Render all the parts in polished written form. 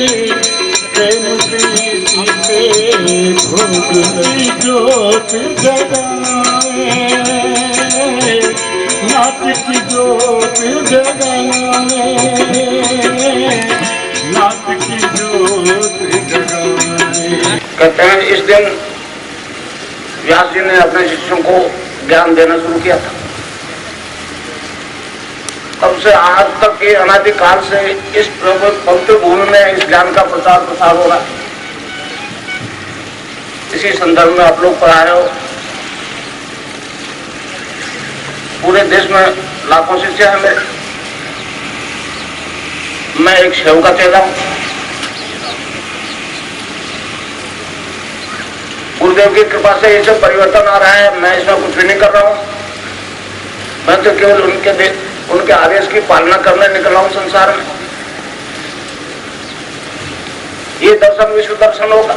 प्रेम प्रीति से भोगनी ज्योत जगाए, नाथ की ज्योत जगाए, नाथ की ज्योत जगाए। कहते हैं इस दिन व्यास जी ने अपने शिष्यों को ज्ञान देना शुरू किया था। तब से आज तक के अनादिकाल से इस पवित्र भूमि में इस ज्ञान का प्रचार प्रसार हो रहा है। इसी संदर्भ में आप लोग पढ़ा रहे हो। पूरे देश में लाखों शिष्य हैं मेरे। मैं एक शैव का चेला हूं। गुरुदेव की कृपा से ये सब परिवर्तन आ रहा है। मैं इसमें कुछ भी नहीं कर रहा हूं। मैं तो केवल उनके आदेश की पालना करने निकला हूं संसार में। ये दर्शन विश्व दर्शन होगा।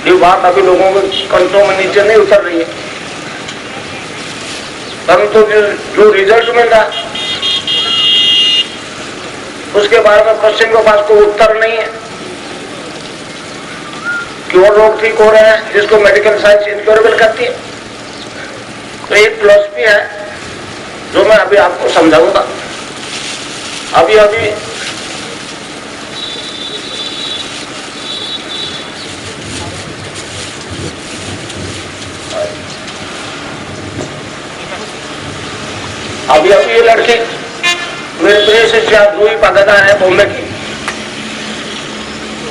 ये बात अभी लोगों के कंठों में नीचे नहीं उतर रही है, परंतु जो रिजल्ट मिला उसके बारे में पश्चिम के पास कोई उत्तर नहीं है। क्यों लोग ठीक हो रहे हैं जिसको मेडिकल साइंस इनक्योरेबल करती है। तो एक फिलॉसफी है जो मैं अभी आपको समझाऊंगा। अभी ये लड़के मेरे प्रिय शिष्य रूही पागदार है बॉम्बे की।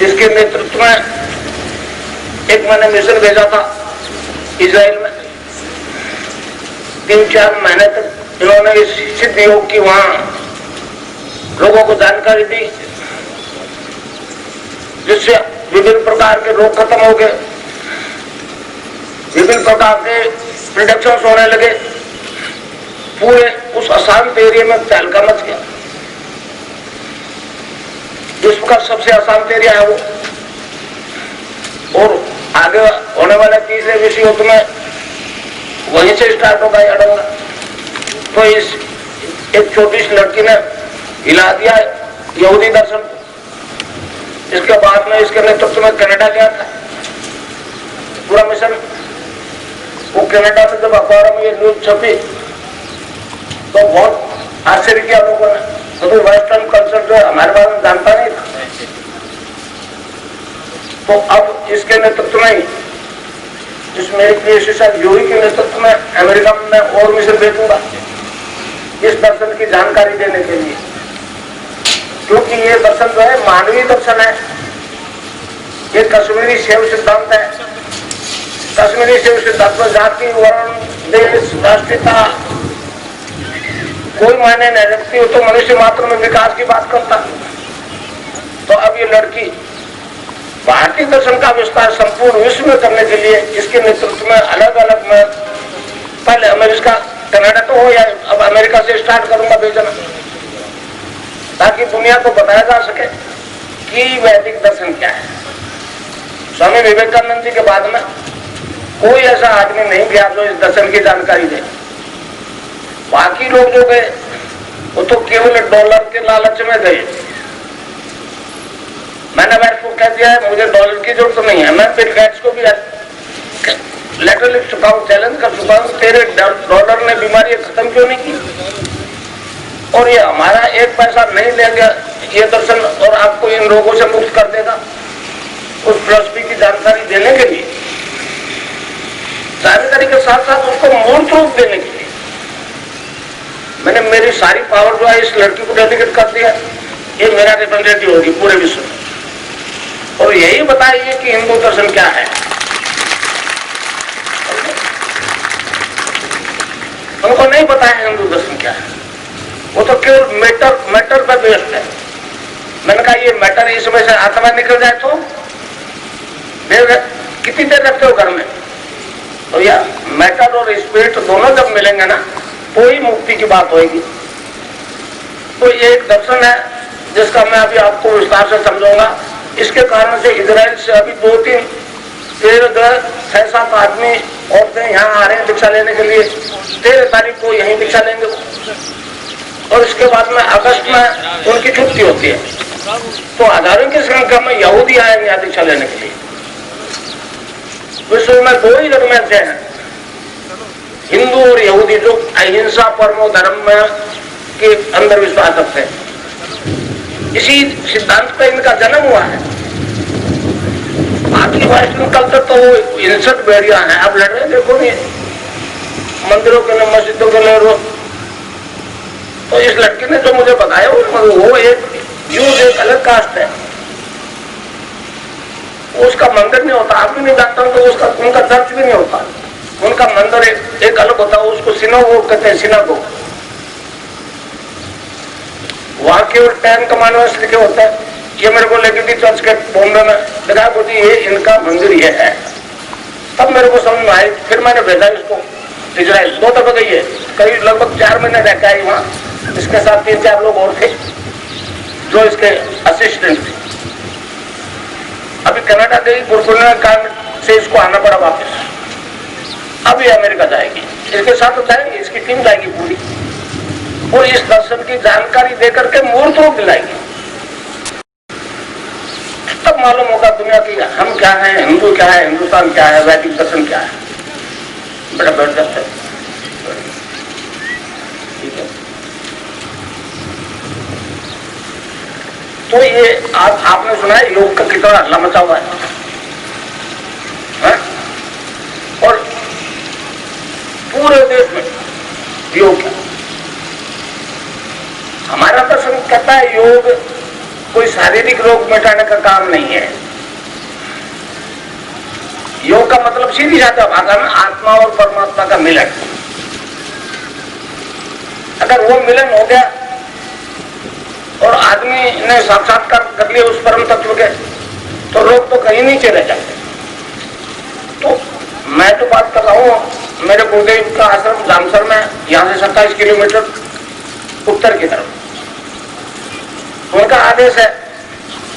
इसके नेतृत्व में एक मैंने मिशन भेजा था इजराइल में। 3-4 महीने तक इन्होंने इस सिद्ध योग की वहां लोगों को जानकारी दी, जिससे विभिन्न प्रकार के रोग खत्म हो गए, विभिन्न प्रकार के प्रिडिक्शंस होने लगे। पूरे उस अशांत एरिया में तहलका मच गया। विश्व का सबसे अशांत एरिया है वो। और आगे होने वाले तीसरे विश्व युद्ध में वहीं से स्टार्ट होगा या होगा। तो इस एक छोटी सी लड़की ने हिला दिया यहूदी दर्शन। इसके बाद में इसके नेतृत्व में कनाडा गया था पूरा मिशन। वो कनाडा में जब अखबारों में ये न्यूज छपी तो बहुत आश्चर्य किया लोगों ने। तो वेस्टर्न कल्चर जो है हमारे बारे में जानता नहीं था। तो अब इसके नेतृत्व में इस मेरे प्रिय शिष्य यूरी के नेतृत्व में अमेरिका में और मिशन भेजूंगा इस दर्शन की जानकारी देने के लिए। क्योंकि ये दर्शन जो है मानवीय दर्शन है। ये कश्मीरी शैव सिद्धांत है। कश्मीरी शैव सिद्धांत में जाति, वर्ण, देश, राष्ट्रीयता कोई मायने नहीं रखती। वो तो मनुष्य मात्र में विकास की बात करता। तो अब ये लड़की भारतीय दर्शन का विस्तार संपूर्ण विश्व में करने के लिए इसके नेतृत्व में अलग अलग में पहले अमेरिका कनाडा तो हो या अब अमेरिका से स्टार्ट करूंगा भेजना, ताकि दुनिया को बताया जा सके कि वैदिक दर्शन क्या है। स्वामी विवेकानंद जी के बाद में कोई ऐसा आदमी नहीं गया जो इस दर्शन की जानकारी दे। बाकी लोग जो गए वो तो केवल डॉलर के लालच में गए। मैंने बैठ को कह दिया है मुझे डॉलर की जरूरत नहीं है। मैं बिल गेट्स को भी लेटर लिख चुका हूँ, चैलेंज कर चुका हूँ, तेरे डॉलर ने बीमारी खत्म क्यों नहीं की। और ये हमारा एक पैसा नहीं लेगा ये दर्शन और आपको इन रोगों से मुक्त कर देगा। उस फिलॉसफी की जानकारी देने के लिए, जानकारी के साथ साथ उसको मूर्त रूप देने के लिए मैंने मेरी सारी पावर जो है इस लड़की को डेडिकेट कर दिया। ये मेरा रिप्रेजेंटेटिव होगी पूरे विश्व में। और यही बताइए कि हिंदू दर्शन क्या है। उनको नहीं पता है हिंदू दर्शन क्या है। वो तो केवल मैटर पर बेस्ड है। मैंने कहा ये मैटर इसमें से आत्मा निकल जाए तो कितनी देर रखते हो घर में। तो या मैटर और स्पिरिट दोनों जब मिलेंगे ना तो ही मुक्ति की बात होगी। तो ये एक दर्शन है जिसका मैं अभी आपको विस्तार से समझाऊंगा। इसके कारण से इजराइल से अभी 2-3 6-7 आदमी औरतें यहाँ आ रहे हैं दीक्षा लेने के लिए। 13 तारीख को यहीं दीक्षा लेंगे। और इसके बाद में अगस्त में उनकी छुट्टी होती है, तो हजारों की संख्या में यहूदी आएंगे यहाँ दीक्षा लेने के लिए। विश्व में दो ही धर्म ऐसे हैं, हिंदू और यहूदी, जो अहिंसा परमो धर्म में के अंदर विश्वास रखते हैं। इसी सिद्धांत पर इनका जन्म हुआ है। बाकी वैष्णव कल्चर तो वो हिंसक भेड़िया है, अब लड़ रहे देखो नहीं, मंदिरों के लिए, मस्जिदों के लिए रोज। तो इस लड़की ने जो मुझे बताया वो एक अलग कास्ट है, उसका मंदिर नहीं होता, आप भी नहीं जानता हूं, तो उसका उनका चर्च भी नहीं होता, उनका मंदिर एक अलग होता है, उसको सिनागोग कहते हैं, सिनागोग। वहां केवल 10 कमांडमेंट्स लिखे होते हैं। ये मेरे को लेके थी चर्च के बॉम्बे में, देखा बोलती ये इनका मंदिर ये है। तब मेरे को समझ में आई, फिर मैंने भेजा इसको इजराइल, 2 दफा गई है, करीब लगभग 4 महीने रह के आई वहां। इसके साथ 3-4 लोग और थे जो इसके असिस्टेंट थे। अभी कनाडा गई, बुरबुना कारण से इसको आना पड़ा वापस। अभी अमेरिका जाएगी, इसके साथ तो जाएंगे, इसकी टीम जाएगी पूरी, और इस दर्शन की जानकारी देकर के मूर्त रूप दिलाएगी। तब मालूम होगा दुनिया की हम क्या है, हिंदू क्या है, हिंदुस्तान क्या है, वैदिक दर्शन क्या है। बड़ा बैठ जाता है, ठीक है। तो ये आपने सुना है योग का कितना हल्ला मचा हुआ है? और पूरे देश में योग क्या, हमारा दर्शन कहता है योग कोई शारीरिक रोग मिटाने का काम नहीं है। योग का मतलब सीधी साधा भाषा में आत्मा और परमात्मा का मिलन। अगर वो मिलन हो गया और आदमी ने साक्षात्कार कर लिया उस परम तत्व के, तो रोग तो कहीं नहीं चले जाते। तो मैं तो बात कर रहा हूँ, मेरे गुरुदेव का आश्रम जामसर में, यहाँ से 27 किलोमीटर उत्तर की तरफ। उनका आदेश है,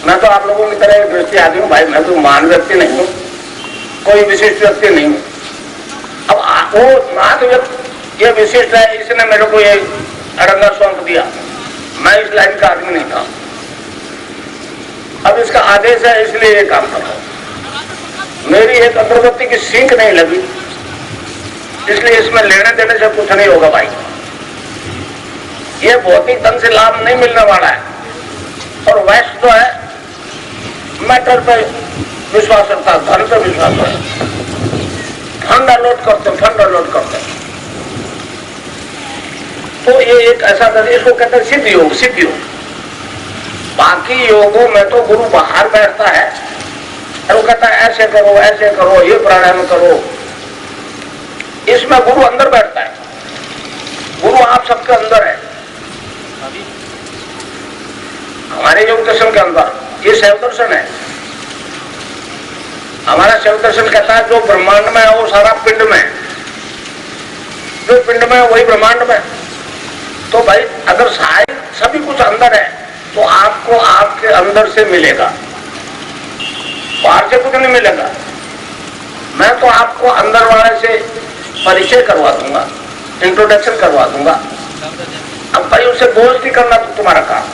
मैं तो आप लोगों की तरह एक दृष्टि आदमी हूँ भाई, मैं तो महान व्यक्ति नहीं हूँ, कोई विशिष्ट व्यक्ति नहीं हूँ। अब वो महान व्यक्ति ये विशिष्ट है, इसने मेरे को ये अड़ंगा सौंप दिया, मैं इस लाइन का आदमी नहीं था। अब इसका आदेश है इसलिए ये काम कर रहा हूं। मेरी एक अगरबत्ती की सींक नहीं लगी, इसलिए इसमें लेने देने से कुछ नहीं होगा भाई। ये भौतिक धन से लाभ नहीं मिलने वाला है, और वेस्ट जो है मैटर पे विश्वास रखता है, धन पे विश्वास है, फंड अलॉट करते, फंड अलॉट करते। तो ये एक ऐसा दर्शन, इसको कहते हैं सिद्ध योग, सिद्ध योग। बाकी योगों में तो गुरु बाहर बैठता है और वो कहता है ऐसे करो, ये प्राणायाम करो। इसमें गुरु अंदर बैठता है, गुरु आप सबके अंदर है। हमारे योग दर्शन के अंदर ये शैव दर्शन है। हमारा शैव दर्शन कहता है जो ब्रह्मांड में है वो सारा पिंड में, जो पिंड में है वही ब्रह्मांड में। तो भाई अगर सभी कुछ अंदर है तो आपको आपके अंदर से मिलेगा, बाहर से कुछ नहीं मिलेगा। मैं तो आपको अंदर वाले से परिचय करवा दूंगा, इंट्रोडक्शन करवा दूंगा। अब भाई उससे दोस्ती करना तो तुम्हारा काम,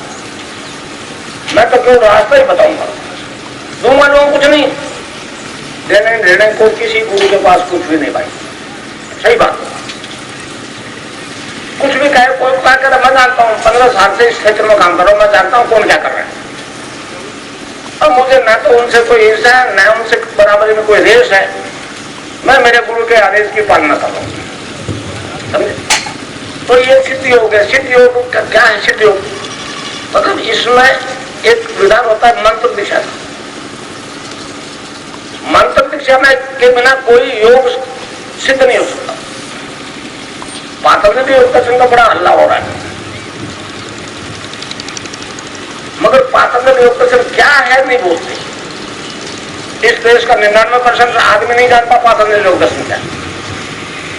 मैं तो क्यों रास्ता ही बताऊंगा, दूंगा लोगों कुछ नहीं, देने को किसी गुरु के पास कुछ भी नहीं भाई, सही बात है। कुछ भी कहे, कोई क्या कर, मैं जानता हूँ 15 साल से इस क्षेत्र में काम कर रहा हूँ, मैं जानता हूँ कौन क्या कर रहा है। और मुझे न तो उनसे कोई ईर्ष्या है, न उनसे बराबरी में कोई रेस है। मैं मेरे गुरु के आदेश की पालना कर रहा हूँ, समझे। तो ये सिद्ध योग है। सिद्ध योग का क्या है? सिद्ध योग मतलब इसमें एक विधान होता है मंत्र दीक्षा। मंत्र दीक्षा में के बिना कोई योग सिद्ध नहीं हो सकता। पातल में भी योग दर्शन का बड़ा हल्ला हो रहा है, मगर पातल में योग दर्शन क्या है नहीं बोलते। इस देश का 99% आदमी नहीं जानता पातल में योग दर्शन क्या,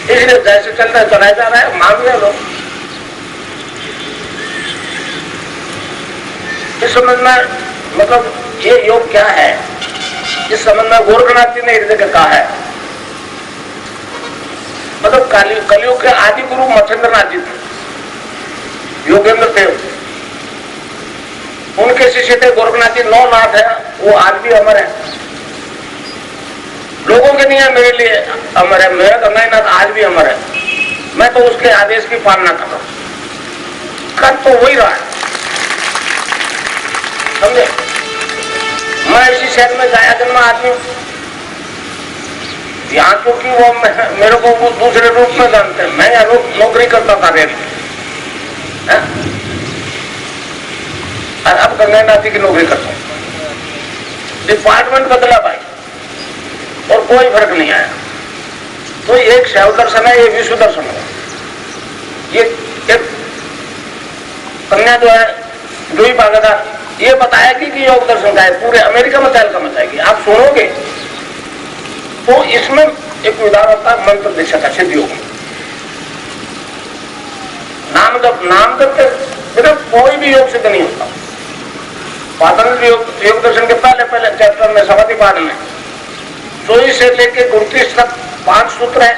इसलिए जैसे चलता है चलाया जा रहा है, मान लिया लोग। इस संबंध में मतलब ये योग क्या है, इस संबंध में गोरखनाथ जी ने एक जगह कहा है। मतलब कलयुग के आदि गुरु मच्छिंद्रनाथ जी थे। योगेंद्र थे, उनके शिष्य थे गोरखनाथ जी, नौनाथ है, वो आज भी अमर है। लोगों के नहीं है, मेरे लिए अमर है। मेरा गंगाईनाथ आज भी अमर है। मैं तो उसके आदेश की पालना कर रहा हूं। कर तो वही रहा है, समझे। मैं इसी शहर में गाया जन्मा आदमी हूं। यहाँ क्योंकि वो मेरे को वो दूसरे रूप में जानते हैं। मैं यहाँ नौकरी करता था रेल में, और अब गंगानाथी की नौकरी करता हूं। डिपार्टमेंट बदला भाई, और कोई फर्क नहीं आया। तो एक शैव दर्शन है, ये विश्व दर्शन है। ये एक कन्या जो है जूही बागेदार, ये बताएगी कि योग दर्शन का है, पूरे अमेरिका में तहलका मचाएगी। आप सुनोगे तो इसमें एक उदाहरण होता है मंत्र दीक्षा का, सिद्ध योग। नाम जब के बिना कोई भी योग सिद्ध नहीं होता। पातंजलि योग दर्शन के पहले चैप्टर में समाधि पाठ में 24 से लेकर 29 तक 5 सूत्र है।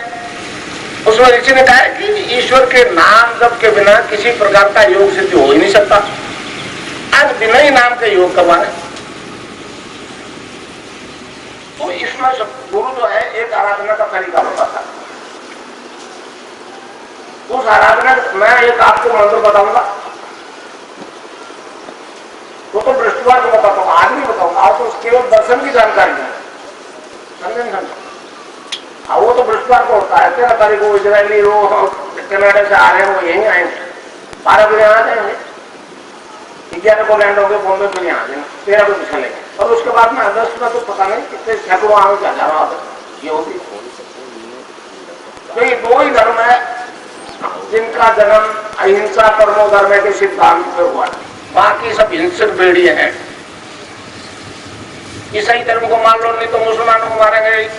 उसमें ऋषि ने कहा है कि ईश्वर के नाम जप के बिना किसी प्रकार का योग सिद्ध हो ही नहीं सकता। आज बिना ही नाम के योग करवा रहे। तो इसमें गुरु जो है एक आराधना का तरीका बताता है। उस आराधना मैं एक आपको मंत्र बताऊंगा, तो बृहस्पतिवार को बताता हूँ, आज नहीं बताऊंगा। आप तो केवल दर्शन की जानकारी है, समझे। हाँ, वो तो बृहस्पतिवार को होता है। 13 तारीख को इजरायली वो कनाडा से आ रहे हैं, वो यहीं आएंगे, 12 बजे आ जाएंगे, 11 को लैंड होंगे बॉम्बे पे, यहाँ आ जाएंगे, 13 को चलेंगे। और उसके बाद में अगस्त में तो पता नहीं कितने सैकड़ों आगे क्या जा रहा होता। ये होती तो ये 2 ही धर्म है जिनका जन्म अहिंसा परमो धर्म के सिद्धांत पे हुआ है। बाकी सब हिंसक भेड़िए हैं। ईसाई धर्म को मान लो, नहीं तो मुसलमानों को मारेंगे।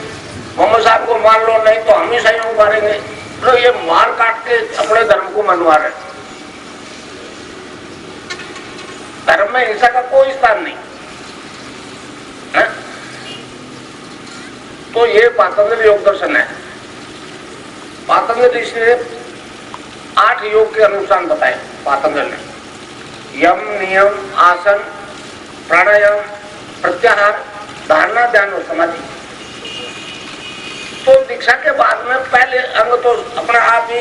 मोहम्मद साहब को मान लो, नहीं तो हम ईसाइयों को मारेंगे। तो ये मार काट के अपने धर्म को मनवा रहे। धर्म में हिंसा का कोई स्थान नहीं है? तो ये पातंजलि योग दर्शन है। पातंजलि इसलिए 8 योग के अनुसार बताए पातंजलि ने। यम, नियम, आसन, प्राणायाम, प्रत्याहार, धारणा, ध्यान और समाधि। तो दीक्षा के बाद में पहले अंग तो अपने आप ही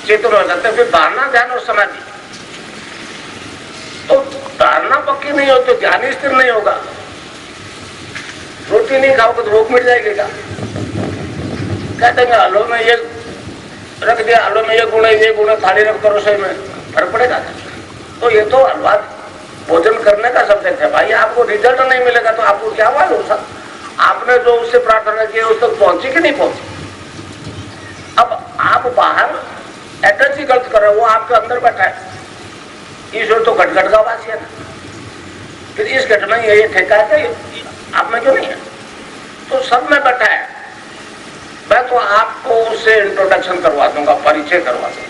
चेतन हो जाते हैं, फिर धारणा, ध्यान और समाधि। तो धारणा पक्की नहीं हो तो ध्यान स्थिर नहीं होगा। रोटी नहीं खाओगे तो भूख मिट जाएगी क्या? कहते हैं हलवे में ये रख दिया, हलवे में ये गुण है, ये गुण है, थाली रख दो रसोई में, फर्क पड़ेगा। तो ये तो हलवा भोजन करने का सब्जेक्ट है भाई। आपको रिजल्ट नहीं मिलेगा तो आपको क्या मालूम सर? आपने जो उससे प्रार्थना की उस तक पहुंची कि नहीं पहुंची? अब आप बाहर एटर्जी गलत कर रहे हो, वो आपके अंदर बैठा है। ईश्वर तो घट घट का वासी है ना। फिर इस घट में ये ठेका है क्या आप में क्यों नहीं है? तो सब में बैठा है। मैं तो आपको उससे इंट्रोडक्शन करवा दूंगा, परिचय करवा दूंगा।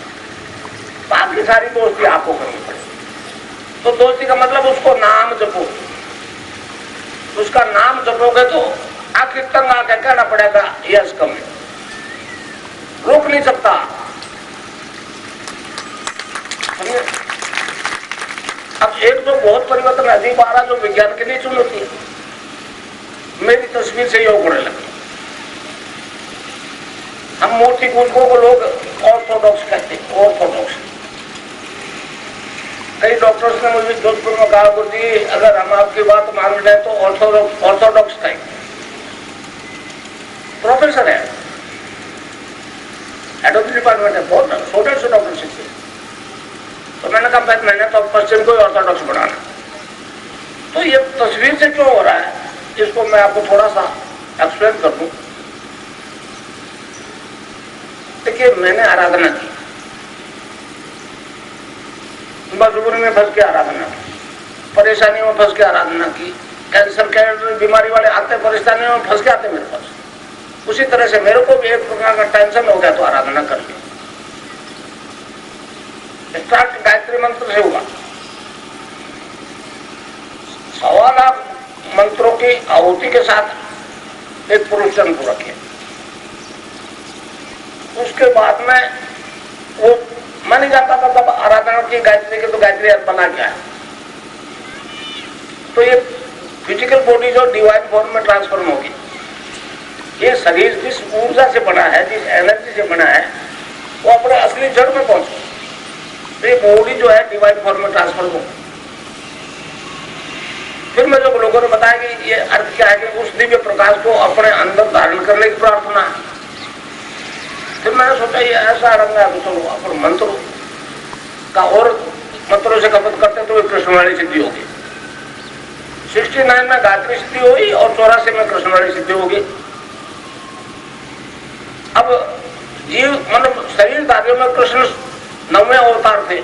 बाकी सारी दोस्ती आपको करनी पड़ेगी। तो दोस्ती का मतलब उसको नाम जपो। उसका नाम जपोगे तो आखिर तंग आके कहना पड़ेगा यस कम, रोक नहीं सकता। अब एक तो बहुत परिवर्तन अजीब आ रहा जो विज्ञान के लिए चुनौती है। मेरी तस्वीर से योग होने लगा। हम मूर्ति पूजकों को लोग ऑर्थोडॉक्स कहते हैं, ऑर्थोडॉक्स। कई डॉक्टर्स ने मुझे जोधपुर में कहा, गुरु जी अगर हम आपकी बात मान रहे तो ऑर्थोडॉक्स कहें। प्रोफेसर है, हेड ऑफ द डिपार्टमेंट है, बहुत 100 डॉक्टर शिक्षक। तो मैंने कहा भाई मैंने तो पश्चिम को ऑर्थोडॉक्स बनाना। तो ये तस्वीर से क्यों हो रहा है, इसको मैं आपको थोड़ा सा एक्सप्लेन कर दूं। देखिए मैंने आराधना की, मजबूरी में फंस के आराधना की, परेशानियों में फंस के आराधना की। कैंसर के बीमारी वाले आते, परेशानियों में फंस के आते मेरे पास। उसी तरह से मेरे को भी एक प्रकार का टेंशन हो गया तो आराधना कर ली। स्टार्ट गायत्री मंत्र से हुआ। 1.25 लाख मंत्रों की आहुति के साथ एक पुरुष जन्म को रखे। उसके बाद में वो मैं नहीं जानता था तब आराधना की गायत्री की, तो गायत्री अर्थ बना क्या है। तो ये फिजिकल बॉडी जो डिवाइन फॉर्म में ट्रांसफॉर्म होगी, ये शरीर जिस ऊर्जा से बना है, जिस एनर्जी से बना है, वो अपने असली जड़ में पहुंचे, तो ये बॉडी जो है डिवाइन फॉर्म में ट्रांसफॉर्म होगी। फिर मैं जो लोगों ने बताया कि ये अर्थ क्या है कि उस दिव्य प्रकाश को अपने अंदर धारण करने की प्रार्थना है। फिर मैंने सोचा ये ऐसा रंग है, तो अपन मंत्रों का और मंत्रों से खपत करते तो कृष्णवाणी सिद्धि होगी। 69 में गायत्री सिद्धि हुई और 84 में कृष्णवाणी सिद्धि होगी। अब जीव मतलब शरीरधारियों में कृष्ण 9वें अवतार थे,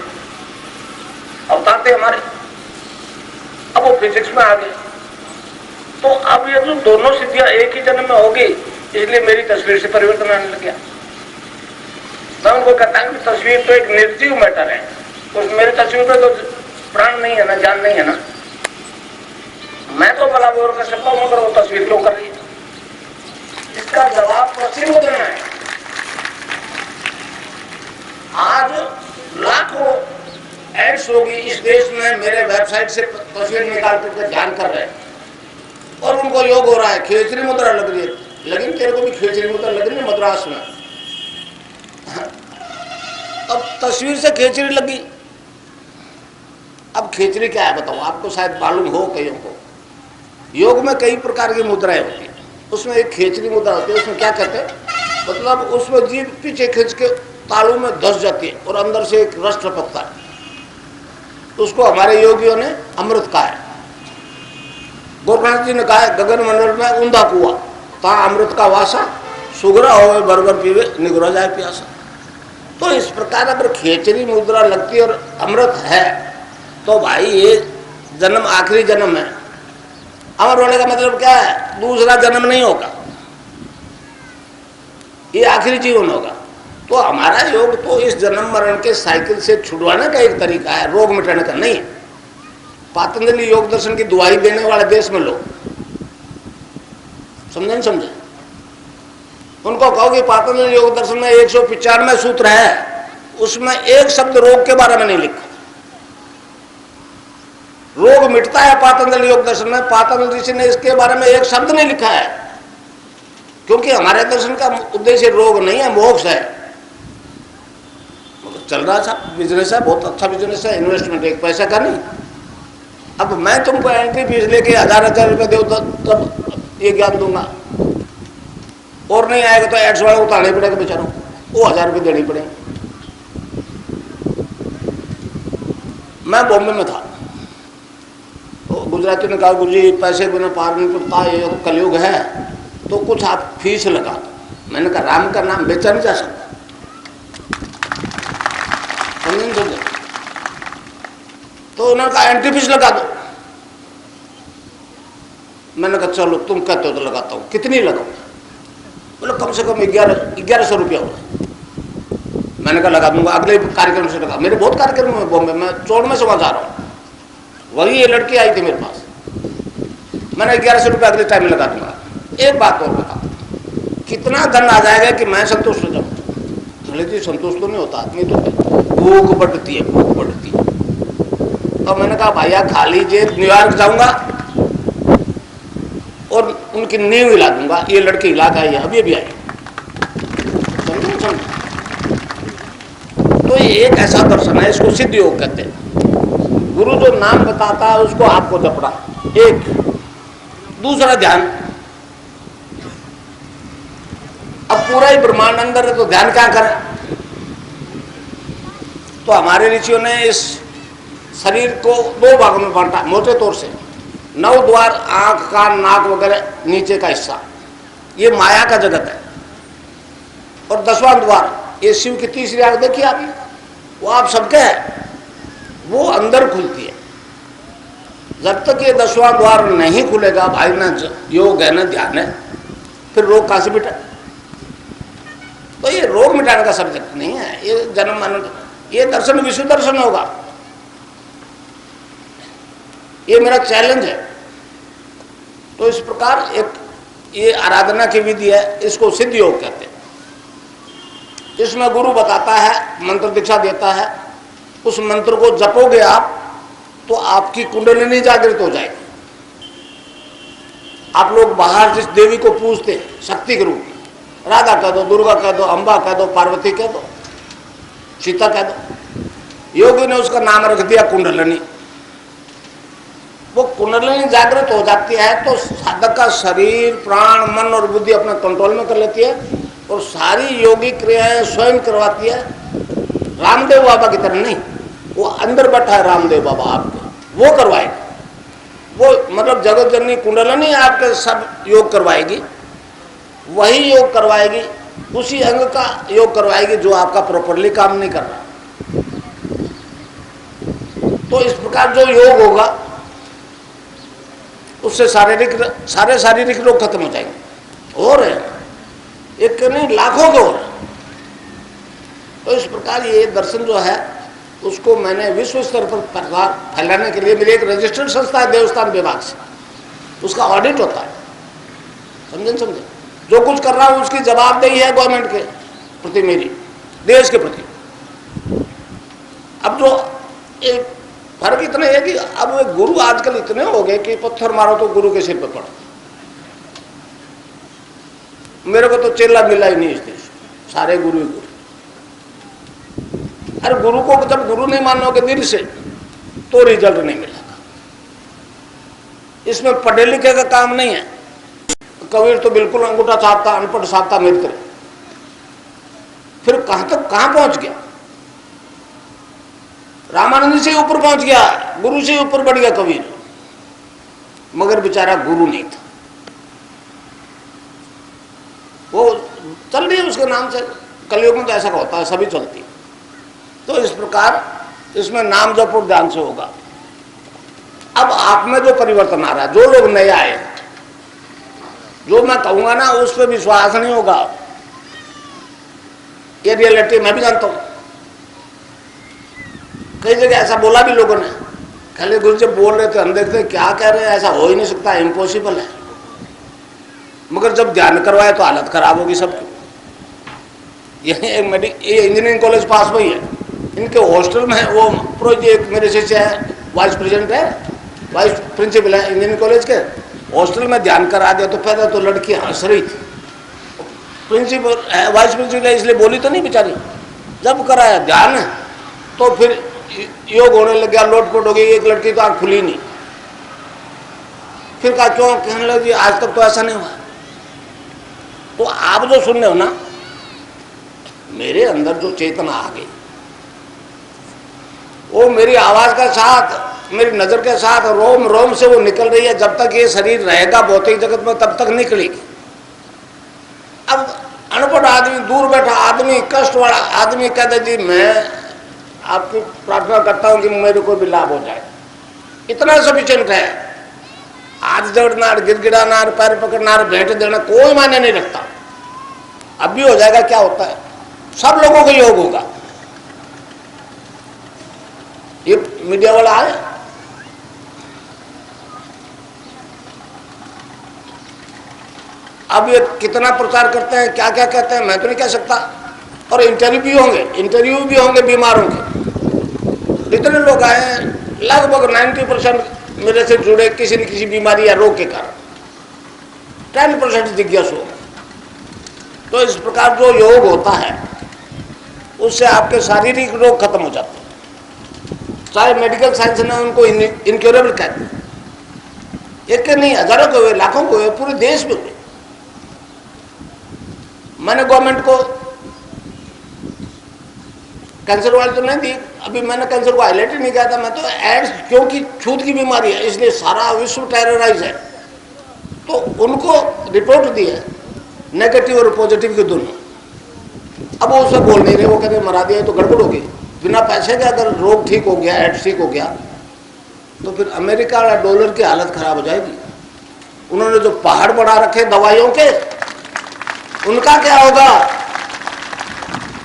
हमारे। अब वो फिजिक्स में आ गए, तो अब ये जो दोनों सिद्धियां एक ही जन्म में होगी, इसलिए मेरी तस्वीर से परिवर्तन आने लग गया। मैं उनको कहता हूं कि तस्वीर तो एक निर्जीव मैटर है, उस मेरी तस्वीर में तो प्राण नहीं है ना, जान नहीं है ना। मैं तो भला बोर कर सकता हूं, मगर वो तस्वीर क्यों कर रही है? इसका जवाब पश्चिम को देना है। आज लाखों एड्स होगी इस देश में, मेरे वेबसाइट से तस्वीर निकाल करके ध्यान कर रहे हैं और उनको योग हो रहा है, खेचरी मुद्रा लग रही है। लेकिन तेरे को भी खेचरी मुद्रा लग रही है मद्रास में। अब तस्वीर से खेचरी लगी। अब खेचरी क्या है बताओ, आपको शायद मालूम हो कईयों को। योग में कई प्रकार की मुद्राएं होती है, उसमें एक खेचरी मुद्रा होती है। उसमें क्या कहते हैं, मतलब उसमें जीभ पीछे खींच के तालू में धस जाती है और अंदर से एक रस टपकता है। उसको हमारे योगियों ने अमृत कहा है। गोरखनाथ जी ने कहा है, गगन मंडल में ऊंधा कुआ ता अमृत का वासा, सुगरा होवे बरबर पीवे निगुरा जाए प्यासा। तो इस प्रकार अगर खेचरी मुद्रा लगती और अमृत है, तो भाई ये जन्म आखिरी जन्म है। अमर होने का मतलब क्या है, दूसरा जन्म नहीं होगा, ये आखिरी जीवन होगा। तो हमारा योग तो इस जन्म मरण के साइकिल से छुड़वाने का एक तरीका है, रोग मिटाने का नहीं। पातंजलि योग दर्शन की दुआई देने वाले देश में लोग समझे नहीं समझे, उनको कहो कि पातंजलि योग दर्शन में 195 सूत्र है, उसमें एक शब्द रोग के बारे में नहीं लिखा। रोग मिटता है पातंजलि योग दर्शन में, पातंजलि ऋषि ने इसके बारे में एक शब्द नहीं लिखा है, क्योंकि हमारे दर्शन का उद्देश्य रोग नहीं है, मोक्ष है। चल रहा था बिजनेस है, बहुत अच्छा बिजनेस है, इन्वेस्टमेंट एक पैसा का नहीं। अब मैं तुमको एंट्री फीस लेके 1000 रुपये दो तब ये ज्ञान दूंगा, और नहीं आएगा तो एड्स वाला उतारने पड़ेगा बेचारों, वो 1000 रुपये देनी पड़ेंगे। मैं बॉम्बे में था, तो गुजराती ने कहा, गुरु जी पैसे बिना पार नहीं पड़ता, ये कलयुग है, तो कुछ आप फीस लगा दो। मैंने कहा राम का नाम बेचा नहीं जा सकता, तो उन्होंने कहा एंट्री फीस लगा दो। मैंने कहा चलो तुम कहते हो तो लगाता हूँ, कितनी लगाऊं? बोले कम से कम 1100 रुपया होगा। मैंने कहा लगा दूंगा, अगले कार्यक्रम से लगा। मेरे बहुत कार्यक्रम हुए बॉम्बे में, 64 में से वहां जा रहा हूँ, वही ये लड़की आई थी मेरे पास। मैंने 1100 रुपया अगले टाइम में लगा दूंगा। एक बात और बता, कितना धन आ जाएगा कि मैं संतुष्ट हो जाऊँ? बोले जी संतुष्ट तो नहीं होता आदमी, तो भूख बढ़ती है, भूख बढ़ती है। तो मैंने कहा भैया खाली जेब न्यूयॉर्क जाऊंगा और उनकी नींव हिला दूंगा। ये लड़की हिला के आई है, अभी आई। तो ये एक ऐसा दर्शन है, इसको सिद्ध योग कहते हैं। गुरु जो नाम बताता है उसको आपको जपना। एक दूसरा ध्यान, अब पूरा ही ब्रह्मांड अंदर है तो ध्यान क्या करें? तो हमारे ऋषियों ने इस शरीर को 2 भागों में बांटा मोटे तौर से। 9 द्वार, आंख, कान, नाक वगैरह नीचे का हिस्सा, ये माया का जगत है। और 10वां द्वार, ये शिव की तीसरी आंख देखिए आपने, वो आप सबके है, वो अंदर खुलती है। जब तक ये 10वां द्वार नहीं खुलेगा भाई, ना योग है ना ध्यान है, फिर रोग कहां से मिटा? तो ये रोग मिटाने का सब्जेक्ट नहीं है, ये जन्म मरण, ये दर्शन विश्व दर्शन होगा। ये मेरा चैलेंज है। तो इस प्रकार एक ये आराधना की विधि है, इसको सिद्ध योग कहते हैं। इसमें गुरु बताता है, मंत्र दीक्षा देता है, उस मंत्र को जपोगे आप तो आपकी कुंडलिनी जागृत हो जाएगी। आप लोग बाहर जिस देवी को पूजते हैं शक्ति के रूप में, राधा कह दो, दुर्गा कह दो, अम्बा कह दो, पार्वती कह दो, सीता कह दो, योगी ने उसका नाम रख दिया कुंडलिनी। वो कुंडलिनी जागृत हो जाती है तो साधक का शरीर, प्राण, मन और बुद्धि अपने कंट्रोल में कर लेती है और सारी योगी क्रियाएं स्वयं करवाती है। रामदेव बाबा की तरह नहीं, वो अंदर बैठा है रामदेव बाबा आपके, वो करवाएगा। वो मतलब जगत जननी कुंडलिनी आपके सब योग करवाएगी, वही योग करवाएगी, उसी अंग का योग करवाएगी जो आपका प्रॉपरली काम नहीं कर रहा। तो इस प्रकार जो योग होगा उससे सारे शारीरिक रोग खत्म हो जाएंगे। और एक नहीं लाखों के हो रहे। तो इस प्रकार ये दर्शन जो है उसको मैंने विश्व स्तर पर फैलाने के लिए मेरी एक रजिस्टर्ड संस्था है देवस्थान विभाग से, उसका ऑडिट होता है। समझे जो कुछ कर रहा हूं उसकी जवाबदेही है गवर्नमेंट के प्रति, मेरी देश के प्रति। अब जो एक फर्क इतना है कि अब गुरु आजकल इतने हो गए कि पत्थर मारो तो गुरु के सिर पर पड़ो। मेरे को तो चेला मिला ही नहीं इस देश, सारे गुरु ही गुरु। अरे गुरु को जब गुरु नहीं मानोगे दिल से तो रिजल्ट नहीं मिलेगा। इसमें पढ़े लिखे का काम नहीं है। कबीर तो बिल्कुल अंगूठा छापता, अनपढ़ छापता मेरी तरह। फिर कहां पहुंच गया? रामानंद से ऊपर पहुंच गया, गुरु से ऊपर बढ़ गया कबीर, मगर बेचारा गुरु नहीं था। वो चल रही है उसके नाम से, कलयुग में तो ऐसा होता है, सभी चलती है। तो इस प्रकार इसमें नाम जप ध्यान से होगा। अब आप में जो परिवर्तन आ रहा है, जो लोग नए आए, जो मैं कहूंगा ना उस पर विश्वास नहीं होगा। ये रियलिटी मैं भी जानता हूं। कई जगह ऐसा बोला भी लोगों ने, खाली गुरु जब बोल रहे थे हम देखते क्या कह रहे हैं, ऐसा हो ही नहीं सकता, इम्पॉसिबल है। मगर जब ध्यान करवाए तो हालत खराब होगी सबकी। ये इंजीनियरिंग कॉलेज पास में ही है, इनके हॉस्टल में है। वो प्रोजेक्ट मेरे शिष्य है, वाइस प्रेसिडेंट है, वाइस प्रिंसिपल है इंजीनियरिंग कॉलेज के। हॉस्टल में ध्यान करा दिया तो पहले तो लड़की हंस रही थी। प्रिंसिपल वाइस प्रिंसिपल है इसलिए बोली तो नहीं बेचारी। जब कराया ध्यान तो फिर योग होने लग गया, लोटपोट हो गई। एक लड़की तो आंख खुली नहीं। फिर कहा क्यों? कहने लगी आज तक तो ऐसा नहीं हुआ। तो आप जो सुन रहे हो ना, मेरे अंदर जो चेतना आ गई वो मेरी आवाज के साथ, मेरी नजर के साथ, रोम रोम से वो निकल रही है। जब तक ये शरीर रहेगा भौतिक जगत में तब तक निकलेगी। अब अनपढ़ आदमी, दूर बैठा आदमी, कष्ट वाला आदमी कहते जी मैं आपकी प्रार्थना करता हूं कि मेरे को भी लाभ हो जाए, इतना सफिशिएंट है। हाथ जोड़ना, गिड़गिड़ाना, पैर पकड़ना, भेंट देना कोई मायने नहीं रखता। अब भी हो जाएगा, क्या होता है, सब लोगों को योग होगा। ये मीडिया वाला आए, अब ये कितना प्रचार करते हैं, क्या क्या कहते हैं, मैं तो नहीं कह सकता। और इंटरव्यू भी होंगे बीमारों के। जितने लोग आए हैं लगभग 90% मेरे से जुड़े किसी न किसी बीमारी या रोग के कारण, 10% जिज्ञासु हो। तो इस प्रकार जो योग होता है उससे आपके शारीरिक रोग खत्म हो जाते हैं। चाहे मेडिकल साइंस ने उनको इनक्योरेबल कहते हैं। एक के नहीं, हजारों के हुए, लाखों के हुए, पूरे देश में हुए। मैंने गवर्नमेंट को कैंसर वाले तो नहीं दी, अभी मैंने कैंसर को हाईलाइट ही नहीं किया था। मैं तो एड्स, क्योंकि छूत की बीमारी है इसलिए सारा विश्व टेरराइज है, तो उनको रिपोर्ट दी है नेगेटिव और पॉजिटिव के दोनों। अब वो उससे बोल नहीं रहे, वो कहते मरा दिया तो गड़बड़ होगी। बिना पैसे के अगर रोग ठीक हो गया, एड्स ठीक हो गया, तो फिर अमेरिका और डॉलर की हालत खराब हो जाएगी। उन्होंने जो पहाड़ बढ़ा रखे दवाइयों के, उनका क्या होगा,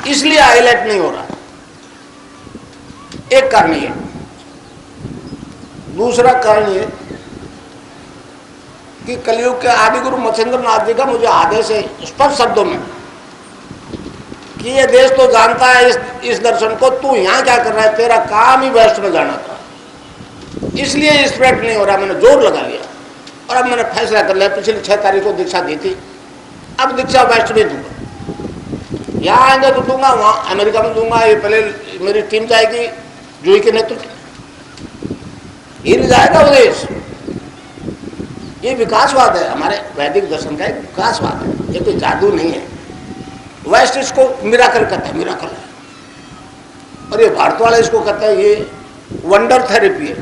इसलिए हाईलाइट नहीं हो रहा। एक कारण ये। दूसरा कारण ये कि कलयुग के आदि गुरु मत्स्येंद्र नाथ जी का मुझे आदेश है स्पष्ट शब्दों में कि ये देश तो जानता है इस दर्शन को, तू यहाँ क्या कर रहा है, तेरा काम ही वेस्ट में जाना था, इसलिए स्प्रेड नहीं हो रहा। मैंने जोर लगा लिया और अब मैंने फैसला कर लिया, पिछली 6 तारीख को दीक्षा दी थी, अब दीक्षा वेस्ट में दूंगा। यहाँ आएंगे तो दूंगा, वहाँ अमेरिका में दूंगा। ये पहले मेरी टीम जाएगी जूही के नेतृत्व, ये जाएगा वो देश। ये विकासवाद है, हमारे वैदिक दर्शन का एक विकासवाद है, ये कोई जादू नहीं है। वेस्ट इसको मिराकल कहता है, मिराकल है, और ये भारत वाला इसको कहता है ये वंडर थेरेपी है।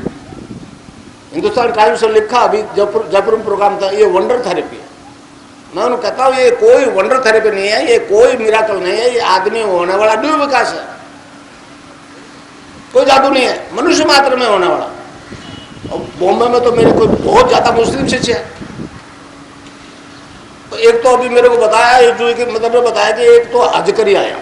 हिंदुस्तान टाइम्स में लिखा अभी जयपुर में प्रोग्राम था, ये वंडर थेरेपी है। मैं उन्हें कहता हूँ ये कोई वंडर थेरेपी नहीं है, ये कोई मिराकल नहीं है, ये आदमी होने वाला न्यू विकास है, कोई जादू नहीं है, मनुष्य मात्र में होने वाला। और बॉम्बे में तो मेरे कोई बहुत ज्यादा मुस्लिम शिष्य है, तो एक तो अभी मेरे को बताया, जो कि मतलब ने बताया कि एक तो हज कर ही आया,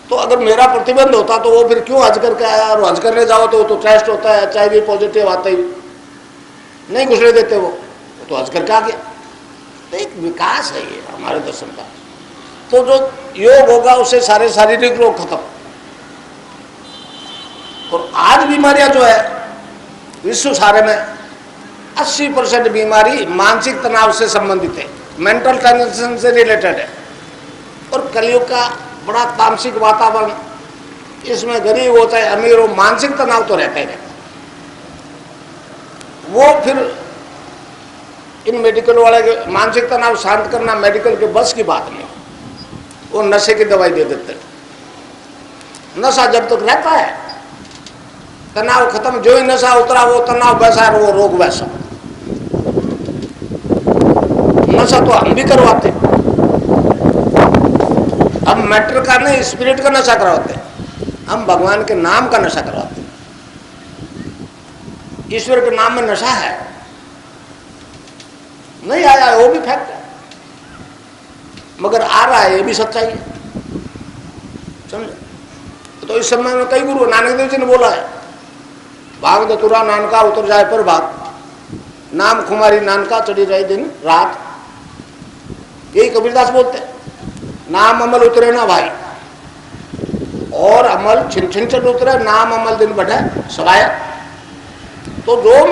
तो अगर मेरा प्रतिबंध होता तो वो फिर क्यों हज करके आया, और हज करने जाओ तो टेस्ट होता है, HIV पॉजिटिव आता ही नहीं घुसने देते, वो तो हज करके आ गया। तो एक विकास है ये हमारे दर्शन का। तो जो योग होगा उससे सारे शारीरिक रोग खत्म। और आज बीमारियां जो है विश्व सारे में 80% बीमारी मानसिक तनाव से संबंधित है, मेंटल टेंशन से रिलेटेड है। और कलयुग का बड़ा तामसिक वातावरण, इसमें गरीब होता है अमीर हो, मानसिक तनाव तो रहता ही रहता। वो फिर इन मेडिकल वाले के मानसिक तनाव शांत करना मेडिकल के बस की बात नहीं, वो नशे की दवाई दे देते हैं। नशा जब तक रहता है तनाव खत्म, जो ही नशा उतरा वो तनाव वैसा है, वो रोग वैसा। नशा तो हम भी करवाते, हम मैटर का नहीं स्पिरिट का नशा करवाते, हम भगवान के नाम का नशा करवाते। ईश्वर के नाम में नशा है, नहीं आया है वो भी फैक्ट है, मगर आ रहा है ये भी सच्चाई है, समझे। तो इस समय में कई गुरु, नानक देव जी ने बोला है, भाग दतुरा नानका उतर जाए पर भाग, नाम खुमारी नानका चढ़ी जाए दिन रात, यही कबीरदास बोलते हैं। नाम अमल उतरे ना भाई, और अमल छिन छिन चढ़ उतरे, नाम अमल दिन बढ़े सवाया। तो जो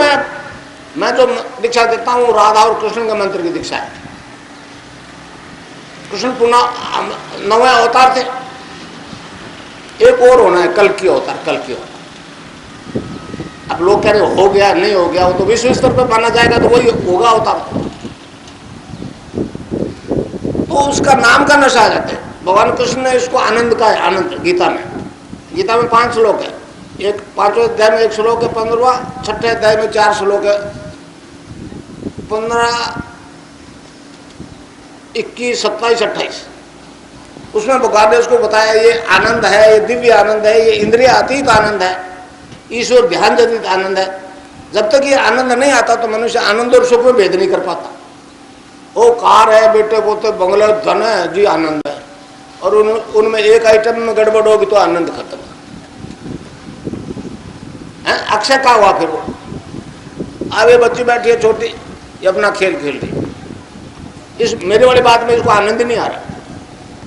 मैं जो दीक्षा देता हूँ राधा और कृष्ण के मंत्र की दीक्षा है। कृष्ण पुनः 9वें अवतार थे, एक और होना है कल की अवतार, कल की अवतार। अब लोग कह रहे हो गया नहीं हो गया, वो तो विश्व स्तर पर माना जाएगा तो वही होगा अवतार। तो उसका नाम का नशा आ जाता है। भगवान कृष्ण ने इसको आनंद का है, आनंद। गीता में 5 श्लोक है, एक 5वें अध्याय में 1 श्लोक है 15वां, 6ठे अध्याय में 4 श्लोक है 15, 21, 27, 28। उसमें भगवान ने उसको बताया ये आनंद है, ये दिव्य आनंद है, ये इंद्रिय अतीत आनंद है, ईश्वर ध्यान जनित आनंद है। जब तक ये आनंद नहीं आता तो मनुष्य आनंद और सुख में भेद नहीं कर पाता। वो कार है, बेटे पोते बंगला धन है जी, आनंद है, और उनमें एक आइटम में गड़बड़ होगी तो आनंद खत्म है। अक्षय का हुआ फिर वो, अब ये बच्ची बैठी है छोटी, ये अपना खेल खेल रही, इस मेरे वाली बात में इसको आनंद ही नहीं आ रहा।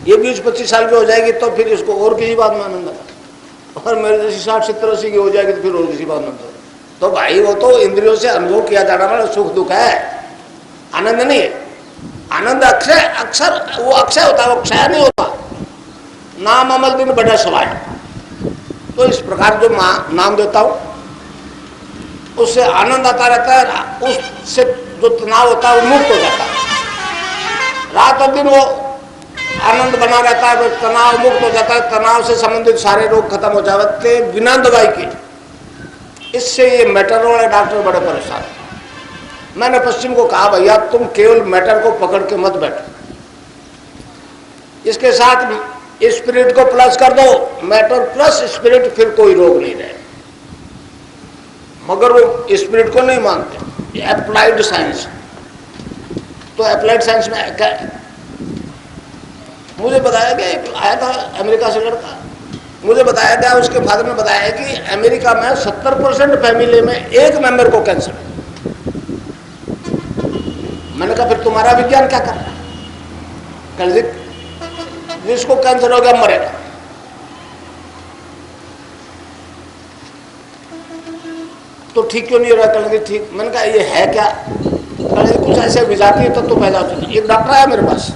ये 20-25 साल की हो जाएगी तो फिर इसको और किसी बात में आनंद आएगा, और मेरे जैसी 60-70-80 की हो जाएगी तो फिर और किसी बात में आनंद। तो भाई वो तो इंद्रियों से अनुभव किया जाना वाला सुख दुख है, आनंद नहीं है। आनंद अक्षय, अक्षर वो अक्षय होता है, वो क्षय नहीं होता। नाम अमल दिन बड़ा सवाल। तो इस प्रकार जो नाम देता हूं उससे आनंद आता रहता है, उससे जो तनाव होता है वो मुक्त हो जाता है। रात और दिन वो आनंद बना रहता है, तनाव मुक्त हो जाता है, तनाव से संबंधित सारे रोग खत्म हो जाते बिना दवाई के। इससे ये मैटर वाले डॉक्टर बड़े परेशान। मैंने पश्चिम को कहा भैया तुम केवल मैटर को पकड़ के मत बैठो, इसके साथ स्पिरिट को प्लस कर दो, मैटर प्लस स्पिरिट, फिर कोई रोग नहीं रहे। मगर वो स्पिरिट को नहीं मानते, अप्लाइड साइंस। तो अप्लाइड साइंस में क्या, मुझे बताया गया, आया था अमेरिका से लड़का, मुझे बताया गया उसके फादर ने बताया कि अमेरिका में 70% फैमिली में एक मेंबर को कैंसर है। मैंने कहा फिर तुम्हारा विज्ञान क्या कर रहा है? जिसको कैंसर हो गया मरेगा। तो ठीक क्यों नहीं हो रहा? कहेंगे ठीक। मैंने कहा ये है क्या? कहेंगे कुछ ऐसे विजातीय तत्व तो पैदा होते। एक डॉक्टर आया मेरे पास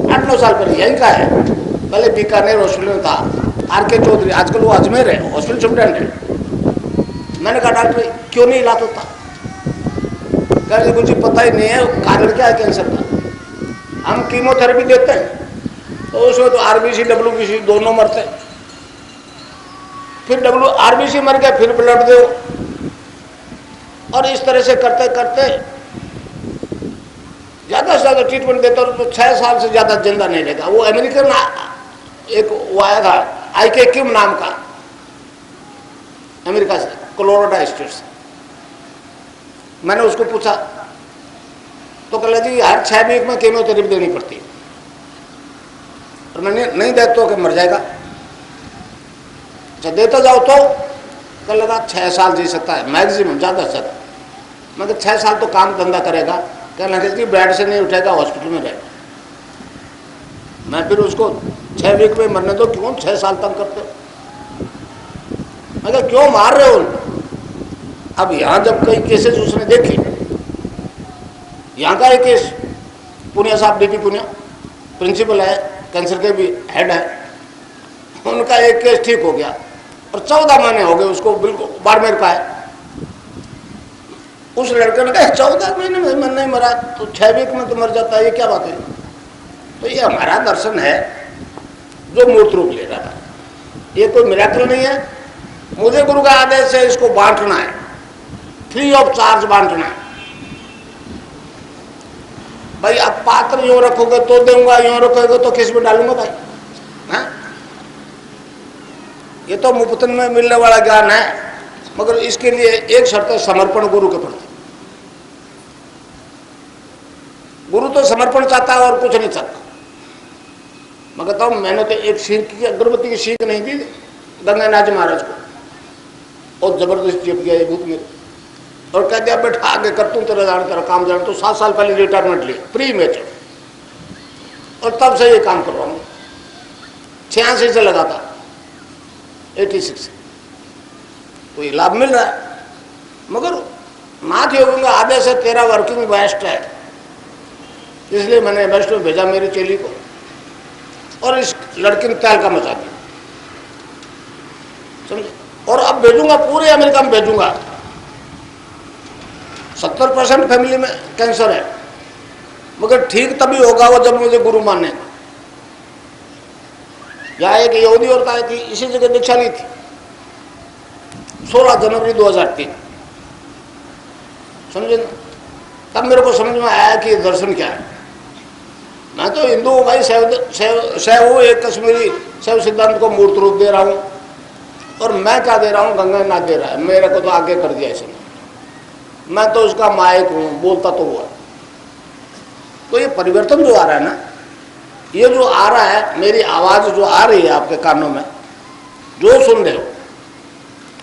8-9 साल पहले, यहीं का है, पहले बीकानेर हॉस्पिटल में था, आर.के. चौधरी, आजकल वो अजमेर है, हॉस्पिटल सुप्रिटेंडेंट है। मैंने कहा डॉक्टर क्यों नहीं इलाज होता? कहेंगे मुझे पता ही नहीं है कारण क्या है कैंसर का। हम कीमोथेरेपी देते हैं तो उसमें तो आरबीसी डब्ल्यूबीसी दोनों मरते हैं, फिर आरबीसी मर गया, फिर ब्लड दो, और इस तरह से करते करते ज्यादा से ज्यादा ट्रीटमेंट देते और तो 6 साल से ज्यादा जिंदा नहीं रहेगा। वो अमेरिकन एक वो आया था आई.के. किम नाम का, अमेरिका से, कोलोराडो स्टेट से। मैंने उसको पूछा तो कह जी हर 6 वीक में कीमोथेरेपी देनी पड़ती है, और मैंने नहीं दे तो कि मर जाएगा। अच्छा देता जाओ तो कह लगा 6 साल जी सकता है मैक्सिमम, ज़्यादा से ज़्यादा। मगर 6 साल तो काम धंधा करेगा, कहने लगे कि बेड से नहीं उठेगा, हॉस्पिटल में रहेगा। मैं फिर उसको 6 वीक में मरने दो, क्यों 6 साल तक करते हो? मगर क्यों मार रहे हो उनको? अब यहाँ जब कई केसेस उसने देखे, यहाँ का एक केस पुनिया साहब, डीपी पुनिया प्रिंसिपल है, कैंसर के भी हेड है, उनका एक केस ठीक हो गया और 14 महीने हो गए उसको, बिल्कुल बाड़मेर का है। उस लड़के ने कहा 14 महीने में मन नहीं मरा तो 6 वीक में तो मर जाता है, ये क्या बात है? तो ये हमारा दर्शन है जो मूर्त रूप ले रहा है, ये कोई मिरेकल नहीं है। मुझे गुरु का आदेश है इसको बांटना है, फ्री ऑफ चार्ज बांटना है। भाई अब पात्र यूं रखोगे तो दूंगा, यूं रखोगे तो किस में डालूंगा भाई? है? ये तो मुफ्त में मिलने वाला ज्ञान है, मगर इसके लिए एक शर्त है, समर्पण गुरु के प्रति। गुरु तो समर्पण चाहता है और कुछ नहीं चाहता। मगर तो मैंने तो एक सीख की, अगरबत्ती की सीख नहीं दी गंगानाथ महाराज को, और जबरदस्ती जब गया ये भूत में, और कह दिया बेटा आगे कर, तू तेरा जान तेरा काम जान। तो 7 साल पहले रिटायरमेंट लिया प्री मेचर, और तब से ये काम कर रहा हूँ। 86 से लगा था, 86 से, तो ये लाभ मिल रहा है। मगर नाथ योगियों का आदेश है तेरा वर्किंग बेस्ट है, इसलिए मैंने बेस्ट में भेजा मेरी चेली को, और इस लड़के ने तहलका मचा दिया, समझे। और अब भेजूंगा पूरे अमेरिका में भेजूंगा। 70% फैमिली में कैंसर है, मगर ठीक तभी होगा वो जब मुझे गुरु माने। यहाँ एक यहूदी औरत आई थी, इसी जगह दीक्षा ली थी, 16 जनवरी 2003, समझे ना। तब मेरे को समझ में आया कि दर्शन क्या है। मैं तो हिंदू हूँ भाई, शैव हूँ, एक कश्मीरी शैव सिद्धांत को मूर्त रूप दे रहा हूँ, और मैं क्या दे रहा हूँ? गंगानाथ दे रहा है, मेरे को तो आगे कर दिया इसने। मैं तो उसका मायक हूँ, बोलता तो हुआ। तो ये परिवर्तन जो आ रहा है ना, ये जो आ रहा है, मेरी आवाज़ जो आ रही है आपके कानों में, जो सुन रहे हो,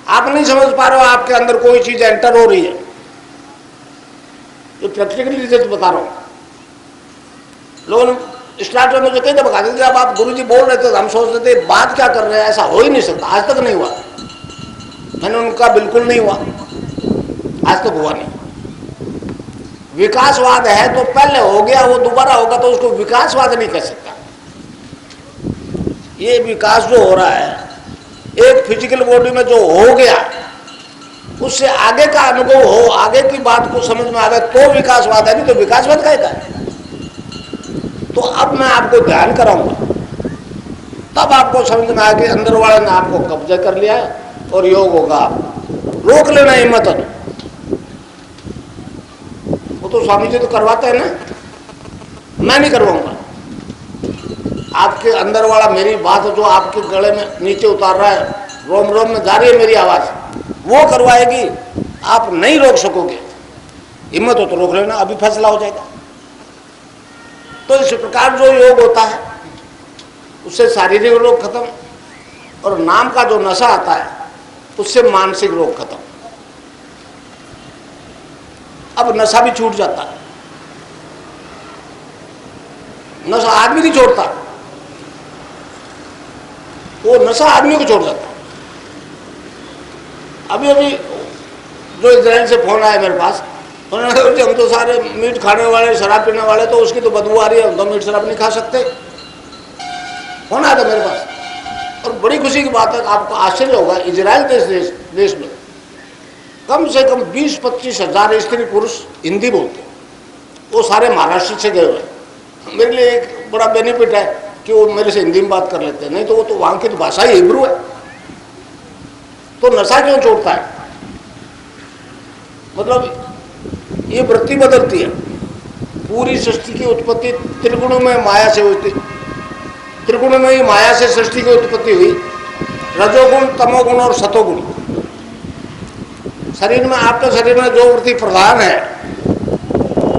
आप नहीं समझ पा रहे हो आपके अंदर कोई चीज़ एंटर हो रही है। ये प्रैक्टिकली रिजल्ट बता रहा हूँ। लोगों स्टार्ट में मुझे कई दफा बता देते, जब आप गुरुजी बोल रहे थे तो हम सोच रहे थे बात क्या कर रहे हैं, ऐसा हो ही नहीं सकता, आज तक नहीं हुआ। मैंने उनका बिल्कुल नहीं हुआ, आज तक हुआ नहीं। विकासवाद है तो पहले हो गया, वो दोबारा होगा तो उसको विकासवाद नहीं कह सकता। ये विकास जो हो रहा है एक फिजिकल बॉडी में जो हो गया, उससे आगे का अनुभव हो, आगे की बात को समझ में आवे तो विकासवाद है, नहीं तो विकासवाद का है। तो अब मैं आपको ध्यान कराऊंगा, तब आपको समझ में आए कि अंदर वाले ने आपको कब्जा कर लिया है और योग होगा। रोक लेना हिम्मत है, वो तो स्वामी जी तो करवाते हैं ना, मैं नहीं करवाऊंगा। आपके अंदर वाला मेरी बात जो आपके गले में नीचे उतार रहा है, रोम रोम में जा रही है मेरी आवाज, वो करवाएगी, आप नहीं रोक सकोगे। हिम्मत हो तो रोक लेना, अभी फैसला हो जाएगा। तो इस प्रकार जो योग होता है उससे शारीरिक रोग खत्म, और नाम का जो नशा आता है उससे मानसिक रोग खत्म। अब नशा भी छूट जाता है, नशा आदमी नहीं छोड़ता, वो नशा आदमी को छोड़ जाता है। अभी अभी जो इजराइल से फोन आया मेरे पास, उन्होंने कहा कि हम तो सारे मीट खाने वाले, शराब पीने वाले, तो उसकी तो बदबू आ रही है, हम तो मीट शराब नहीं खा सकते। फोन आया था मेरे पास। और बड़ी खुशी की बात है, आपको आश्चर्य होगा, इजराइल देश में कम से कम 20-25 हजार स्त्री पुरुष हिंदी बोलते हैं। वो सारे महाराष्ट्र से गए हुए हैं। मेरे लिए एक बड़ा बेनिफिट है कि वो मेरे से हिंदी में बात कर लेते हैं, नहीं तो वो तो वहाँ की तो भाषा ही हिब्रू है। तो नशा क्यों छोड़ता है? मतलब ये वृत्ति बदलती है। पूरी सृष्टि की उत्पत्ति त्रिगुण में माया से हुई थी। त्रिगुण में ही माया से सृष्टि की उत्पत्ति हुई, रजोगुण, तमोगुण और सतोगुण। शरीर में, आपके शरीर में जो वृत्ति प्रधान है,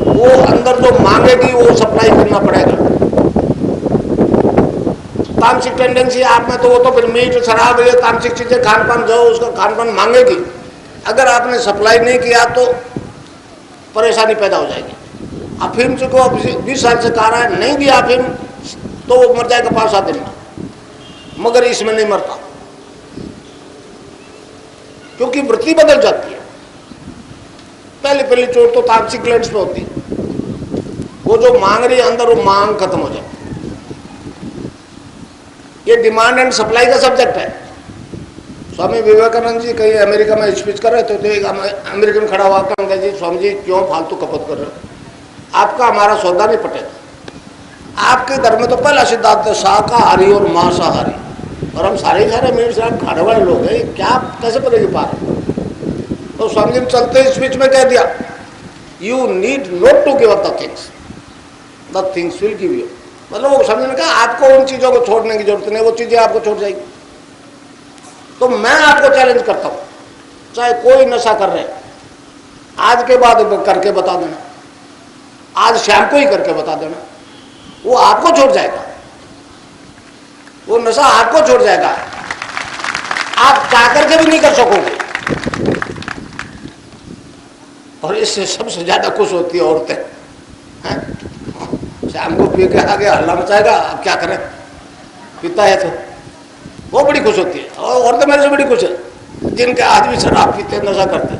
वो अंदर जो मांगेगी वो सप्लाई करना पड़ेगा। तामसिक टेंडेंसी आप में तो वो तो फिर मीट शराब ये तामसिक चीजें खान पान जो उसका खान पान मांगेगी। अगर आपने सप्लाई नहीं किया तो परेशानी पैदा हो जाएगी। अफीम से को 20 साल से खा रहा है, नहीं दिया अफीम तो वो मर जाएगा 5-7 दिन में, मगर इसमें नहीं मरता, क्योंकि वृत्ति बदल जाती है। पहली चोट तो तामसिक ग्लैंड्स में होती है। वो जो मांग रही है अंदर, वो मांग खत्म हो जाती है। ये डिमांड एंड सप्लाई का सब्जेक्ट है। स्वामी विवेकानंद जी कहीं अमेरिका में स्पीच कर रहे थे, तो एक अमेरिकन खड़ा हुआ कहा, जी स्वामी जी क्यों फालतू खपत कर रहे हो, आपका हमारा सौदा नहीं पटेगा। आपके धर्म में तो पहला सिद्धांत है शाकाहारी और मांसाहारी, और हम सारे मीट शराब खाने वाले लोग हैं, क्या कैसे पड़ेगी पार? तो स्वामी जी चलते स्पीच में कह दिया, you need not to give up the things will give you. मतलब वो समझने का आपको उन चीजों को छोड़ने की जरूरत नहीं, वो चीजें आपको छोड़ जाएगी। तो मैं आपको चैलेंज करता हूं, चाहे कोई नशा कर रहे हैं, आज के बाद करके बता देना, आज शाम को ही करके बता देना, वो आपको छोड़ जाएगा। वो नशा आपको छोड़ जाएगा, आप चाह करके भी नहीं कर सकोगे। और इससे सबसे ज्यादा खुश होती है औरतें। शाम को पी के आगे हल्ला मचाएगा, अब क्या करें, पीता है तो वो बड़ी खुश होती है। और औरतें मेरे से बड़ी खुश है जिनके आदमी शराब पीते, नशा करते,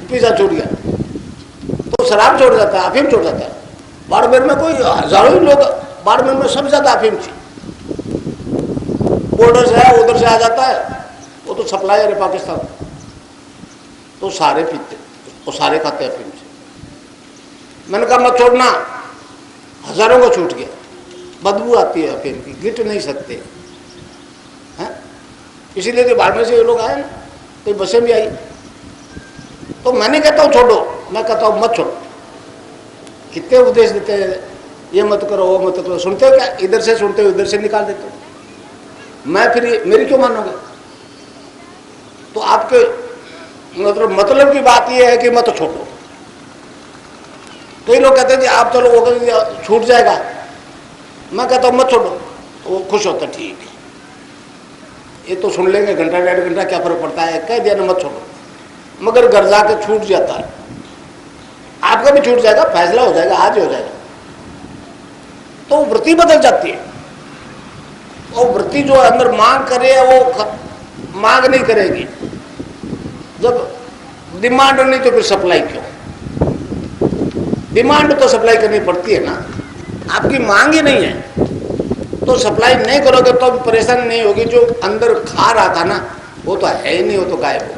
पीछा छूट गया तो शराब छोड़ जाता है, अफीम छोड़ जाता है। बाड़मेर में कोई हजारों ही लोग, बाड़मेर में सबसे ज्यादा अफीम थी, बॉर्डर से है उधर से आ जाता है, वो तो सप्लायर है पाकिस्तान, तो सारे पीते और सारे खाते अफीम से। मैंने कहा मत छोड़ना, हजारों को छूट गया। बदबू आती है अफीम की, गिट नहीं सकते हैं, इसीलिए तो बाड़मेर से ये लोग आए ना, तो बसें भी आई। तो मैं नहीं कहता हूँ छोड़ो, मैं कहता हूँ मत छोड़ो। कितने उपदेश देते हैं, ये मत करो वो मत करो, सुनते हो क्या? इधर से सुनते हो, इधर से निकाल देते हो। मैं फिर मेरी क्यों मानोगे? तो आपके मतलब की बात ये है कि मत छोड़ो। कई लोग कहते हैं कि आप तो लोग छूट जाएगा, मैं कहता हूँ मत छोड़ो, तो वो खुश होता है, ठीक है ये तो सुन लेंगे, घंटा 1.5 घंटा क्या फर्क पड़ता है, कह दिया ना मत छोड़ो। मगर घर जाके छूट जाता है, आपका भी छूट जाएगा, फैसला हो जाएगा, आज ही हो जाएगा। तो वृत्ति बदल जाती है। और वृत्ति जो अंदर मांग करे वो मांग नहीं करेगी। जब डिमांड नहीं तो फिर सप्लाई क्यों? डिमांड तो सप्लाई करनी पड़ती है ना, आपकी मांग ही नहीं है तो सप्लाई नहीं करोगे तो भी परेशानी नहीं होगी। जो अंदर खा रहा था ना वो तो है ही नहीं, वो तो गायब हो।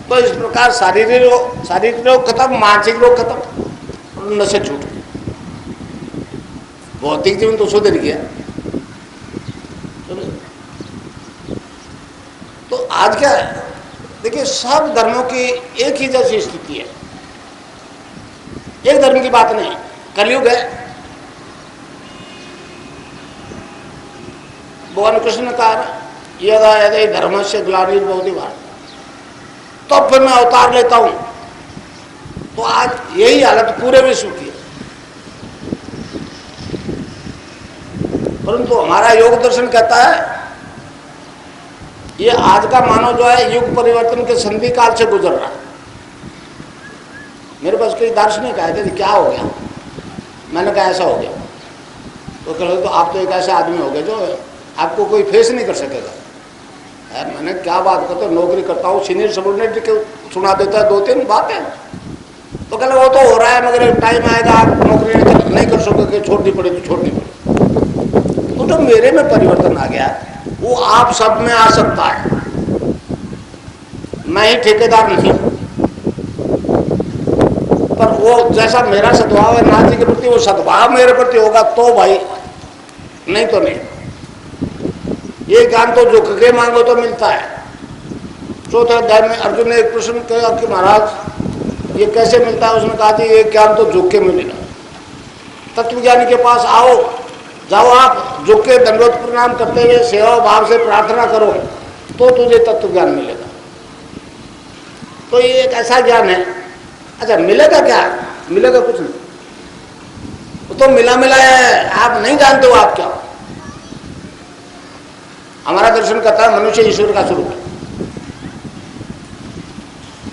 तो इस प्रकार शारीरिक रोग खत्म, मानसिक रोग खत्म, नशे छूट गए, भौतिक जीवन तो सुधर गया। तो आज क्या है, देखिए सब धर्मों की एक ही जैसी स्थिति है, एक धर्म की बात नहीं। कलयुग है, भगवान कृष्ण ने कहा यदा यदि धर्म से ग्लानिर्भवति भारत, तो फिर मैं अवतार लेता हूं। तो आज यही हालत पूरे विश्व की है। परंतु हमारा योग दर्शन कहता है ये आज का मानव जो है युग परिवर्तन के संधि काल से गुजर रहा है। मेरे पास कई दार्शनिक आए थे, क्या हो गया? मैंने कहा ऐसा हो गया। तो कह तो आप तो एक ऐसे आदमी हो गए जो आपको कोई फेस नहीं कर सकेगा। मैंने क्या बात करता हूँ, नौकरी करता हूँ, सीनियर सबॉर्डिनेट के सुना देता है 2-3 बातें, तो कहले वो तो हो रहा है मगर टाइम आएगा आप नौकरी नहीं कर सकोगे, छोड़नी पड़े तो छोड़नी पड़े। तो जो मेरे में परिवर्तन आ गया वो आप सब में आ सकता है। मैं ही ठेकेदार नहीं हूं, पर वो जैसा मेरा सद्भाव है नाथ जी के प्रति, वो सद्भाव मेरे प्रति होगा तो भाई, नहीं तो नहीं। ये ज्ञान तो झुक के मांगो तो मिलता है। चौथे अध्याय में अर्जुन ने एक प्रश्न किया कि महाराज ये कैसे मिलता है? उसने कहा कि ये ज्ञान तो झुक के मिलेगा। तत्वज्ञानी के पास आओ, जाओ आप झुक के दंडवत प्रणाम करते हुए सेवा भाव से प्रार्थना करो तो तुझे तत्व ज्ञान मिलेगा। तो ये एक ऐसा ज्ञान है। अच्छा मिलेगा क्या? मिलेगा कुछ नहीं, वो तो मिला मिला है, आप नहीं जानते हो आप क्या हो। हमारा दर्शन करता है मनुष्य ईश्वर का स्वरूप है।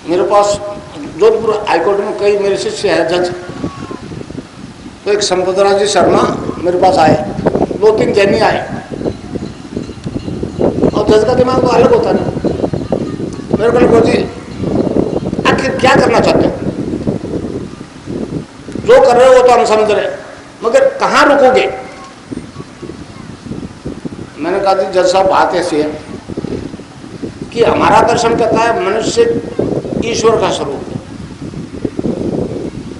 मेरे पास जोधपुर हाईकोर्ट में कई मेरे शिष्य हैं जज, तो एक संपतराज जी शर्मा मेरे पास आए, 2-3 जैनी आए, और जज का दिमाग तो अलग होता नहीं। मेरे को लगा जी आखिर क्या करना चाहते हो? जो कर रहे हो वो तो हम समझ रहे, मगर कहाँ रुकोगे? मैंने कहा जी जज साहब बात ऐसी है कि हमारा दर्शन करता है मनुष्य ईश्वर का स्वरूप है,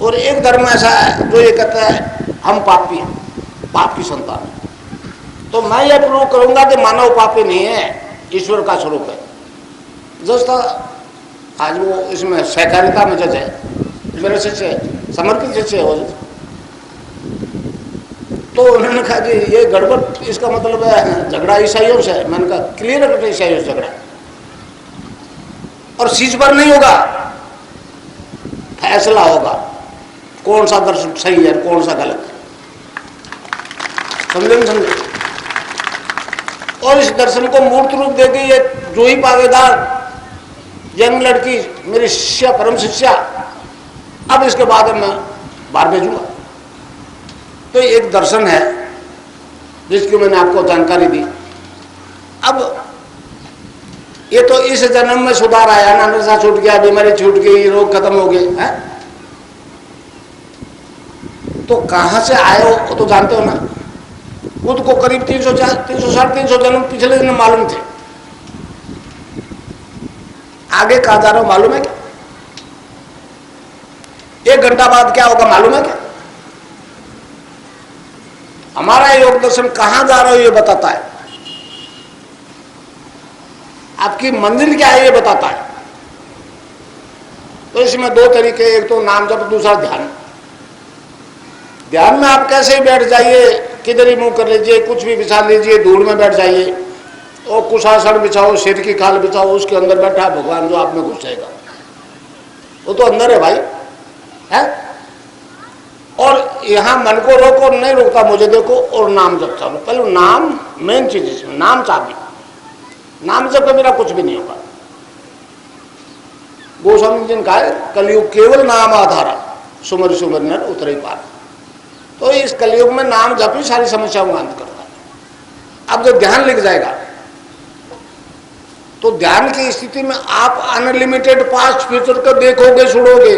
और एक धर्म ऐसा है जो ये कहता है हम पापी हैं, पाप की संतान है। तो मैं ये प्रूव करूंगा कि मानव पापी नहीं है, ईश्वर का स्वरूप है। जज था आज वो इसमें सहकारिता में जज है, मेरे शिष्य समर्पित शिष्य है वो जज। तो उन्होंने कहा कि ये गड़बड़, इसका मतलब है झगड़ा ईसाइयों से है। मैंने कहा क्लियर कट ईसाइयों से झगड़ा, और सीज पर नहीं होगा, फैसला होगा कौन सा दर्शन सही है कौन सा गलत है। समझे नहीं समझे? और इस दर्शन को मूर्त रूप देके ये जो ही पावेदार यंग लड़की मेरी शिष्या, परम शिष्या, अब इसके बाद मैं बाहर भेजूंगा। तो एक दर्शन है जिसकी मैंने आपको जानकारी दी। अब ये तो इस जन्म में सुधार आया ना, नशा छूट गया, बीमारी छूट गई, रोग खत्म हो गए हैं, तो कहां से आए हो वो तो जानते हो ना। खुद को करीब 300 जन्म पिछले दिन मालूम थे, आगे कहा जा रहा हो मालूम है क्या? 1 घंटा बाद क्या होगा मालूम है क्या? हमारा योग दर्शन कहां जा रहा हो ये बताता है, आपकी मंजिल क्या है ये बताता है। तो इसमें 2 तरीके, एक तो नाम जप, दूसरा ध्यान। ध्यान में आप कैसे ही बैठ जाइए, किधर ही मुंह कर लीजिए, कुछ भी बिछा लीजिए, धूल में बैठ जाइए, और कुशासन बिछाओ, शेर की खाल बिछाओ, उसके अंदर बैठा भगवान जो आप में घुस जाएगा, वो तो अंदर है भाई है। और यहां मन को रोको, नहीं रोकता मुझे देखो, और नाम जप चालू। पहले नाम मेन चीज, इसमें नाम चाबी, नाम जप के बिना कुछ भी नहीं होगा। गोस्वामी जी ने कहा कलयुग केवल नाम आधारा, सुमर सुमर नर उतरे पार। तो इस कलयुग में नाम जप ही सारी समस्याओं का अंत करता है। अब जब ध्यान लिख जाएगा तो ध्यान की स्थिति में आप अनलिमिटेड पास्ट फ्यूचर को देखोगे, सुनोगे।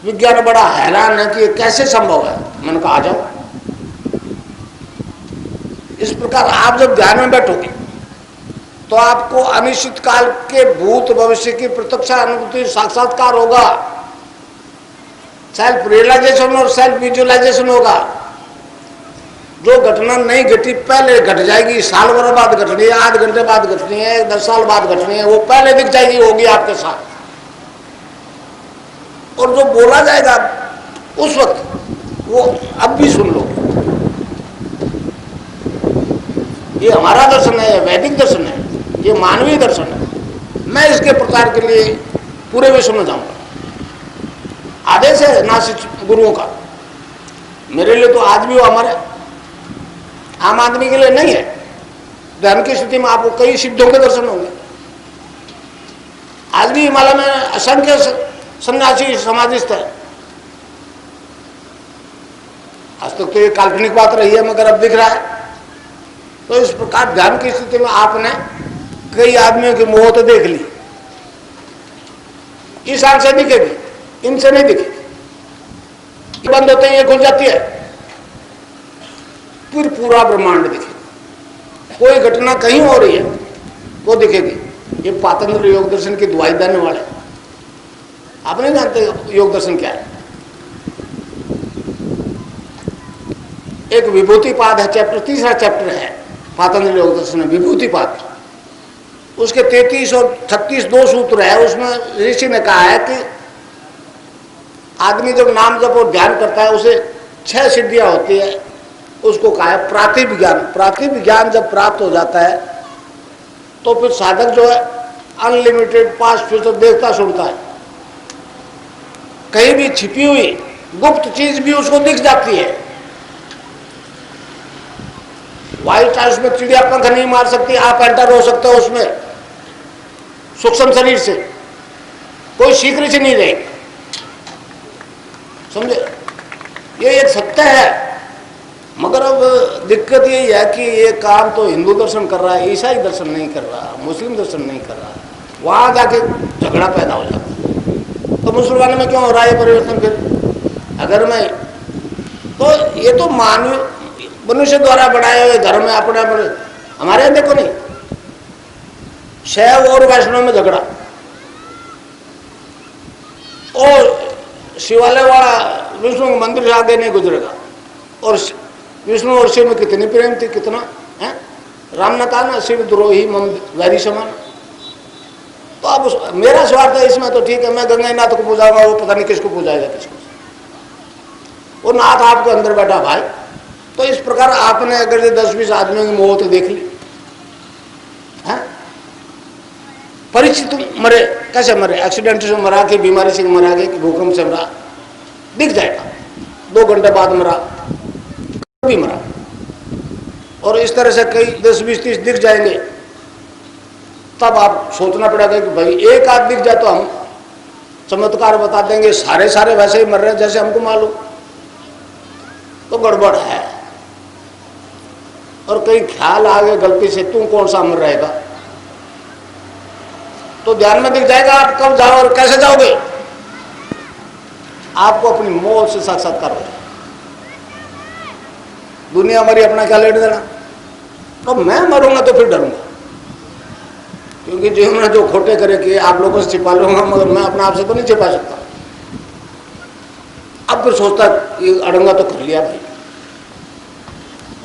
विज्ञान बड़ा हैरान है कि ये कैसे संभव है। मैंने कहा आ जाओ। इस प्रकार आप जब ध्यान में बैठोगे तो आपको अनिश्चित काल के भूत भविष्य की प्रत्यक्ष अनुभूति, साक्षात्कार होगा। सेल्फ रियलाइजेशन और सेल्फ विजुअलाइजेशन होगा। जो घटना नहीं घटी पहले घट जाएगी, साल भर बाद घटनी है, आध घंटे बाद घटनी है, 10 साल बाद घटनी है, वो पहले दिख जाएगी, होगी आपके साथ। और जो बोला जाएगा उस वक्त वो अब भी सुन लो। ये हमारा दर्शन है, वैदिक दर्शन है, ये मानवीय दर्शन है। मैं इसके प्रचार के लिए पूरे विश्व में जाऊंगा। आदेश है नासिक गुरुओं का। मेरे लिए तो आज भी वो हमारे आम आदमी के लिए नहीं है। ध्यान की स्थिति में आपको कई सिद्धों के दर्शन होंगे। आज भी हिमालय में असंख्य सन्यासी समाधिस्थ है। आज तक तो ये काल्पनिक बात रही है, मगर अब दिख रहा है तो इस प्रकार ध्यान की स्थिति में आपने कई आदमियों की मौत देख ली, इस आंख से दिखेगी, इनसे नहीं दिखेगी। बंद होते हैं, ये खुल जाती है, फिर पूरा ब्रह्मांड दिखेगा। कोई घटना कहीं हो रही है वो दिखेगी। ये पातंजलि योग दर्शन की दुआई देने वाले, आप नहीं जानते योग दर्शन क्या है। एक विभूतिपाद है, चैप्टर, तीसरा चैप्टर है पातंजलि योग दर्शन में, विभूतिपाद। उसके 33 और 36 दो सूत्र है। उसमें ऋषि ने कहा है कि आदमी जब नाम जप और ध्यान करता है उसे 6 सिद्धियां होती है। उसको कहा है प्रातिभ ज्ञान। प्रातिभ ज्ञान जब प्राप्त हो जाता है तो फिर साधक जो है अनलिमिटेड पास्ट फ्यूचर देखता सुनता है। कहीं भी छिपी हुई गुप्त चीज भी उसको दिख जाती है। वाइट हाउस में चिड़िया पंख नहीं मार सकती, आप एंटर हो सकते हो उसमें सूक्ष्म शरीर से, कोई सीक्रेसी नहीं रहेगी, समझे। ये एक सत्य है। मगर अब दिक्कत यही है कि ये काम तो हिंदू दर्शन कर रहा है, ईसाई दर्शन नहीं कर रहा, मुस्लिम दर्शन नहीं कर रहा। वहां जाके झगड़ा पैदा हो जाता है। तो मुसलमानों में क्यों हो रहा है परिवर्तन फिर? अगर मैं तो ये तो मानव मनुष्य द्वारा बनाए हुए धर्म है अपने अपने। हमारे यहाँ देखो नहीं, शैव और वैष्णव में झगड़ा, और शिवालय वाला विष्णु मंदिर से आगे नहीं गुजरेगा। और विष्णु और शिव में कितनी प्रेम थी, कितना है। राम ने कहा ना, शिव द्रोही मम वैरी समान। तो अब मेरा स्वार्थ है इसमें, तो ठीक है, मैं गंगानाथ को पूजाऊंगा, वो पता नहीं किसको पूजाएगा, किसको। वो नाथ आपके अंदर बैठा भाई। तो इस प्रकार आपने अगर 10-20 आदमियों की मौत देख ली है, परिचित मरे, कैसे मरे, एक्सीडेंट से मरा कि बीमारी से मरा कि भूकंप से मरा, दिख जाएगा। 2 घंटे बाद मरा, भी मरा। और इस तरह से कई 10-20-30 दिख जाएंगे। तब आप सोचना पड़ेगा कि भाई एक आध दिख जाए तो हम चमत्कार बता देंगे, सारे वैसे ही मर रहे हैं जैसे हमको मालूम, तो गड़बड़ है। और कई ख्याल आ गए गलती से, तू कौन सा मर रहेगा, तो ध्यान में दिख जाएगा आप कब जाओ और कैसे जाओगे। आपको अपनी मौत से साक्षात्कार हो जाए। दुनिया हमारी अपना क्या लेट देना। तो मैं मरूंगा तो फिर डरूंगा, क्योंकि जो मैंने जो खोटे करे कि आप लोगों से छिपा लूंगा, मगर मैं अपने आप से तो नहीं छिपा सकता। अब फिर सोचता ये अड़ंगा तो कर लिया भाई।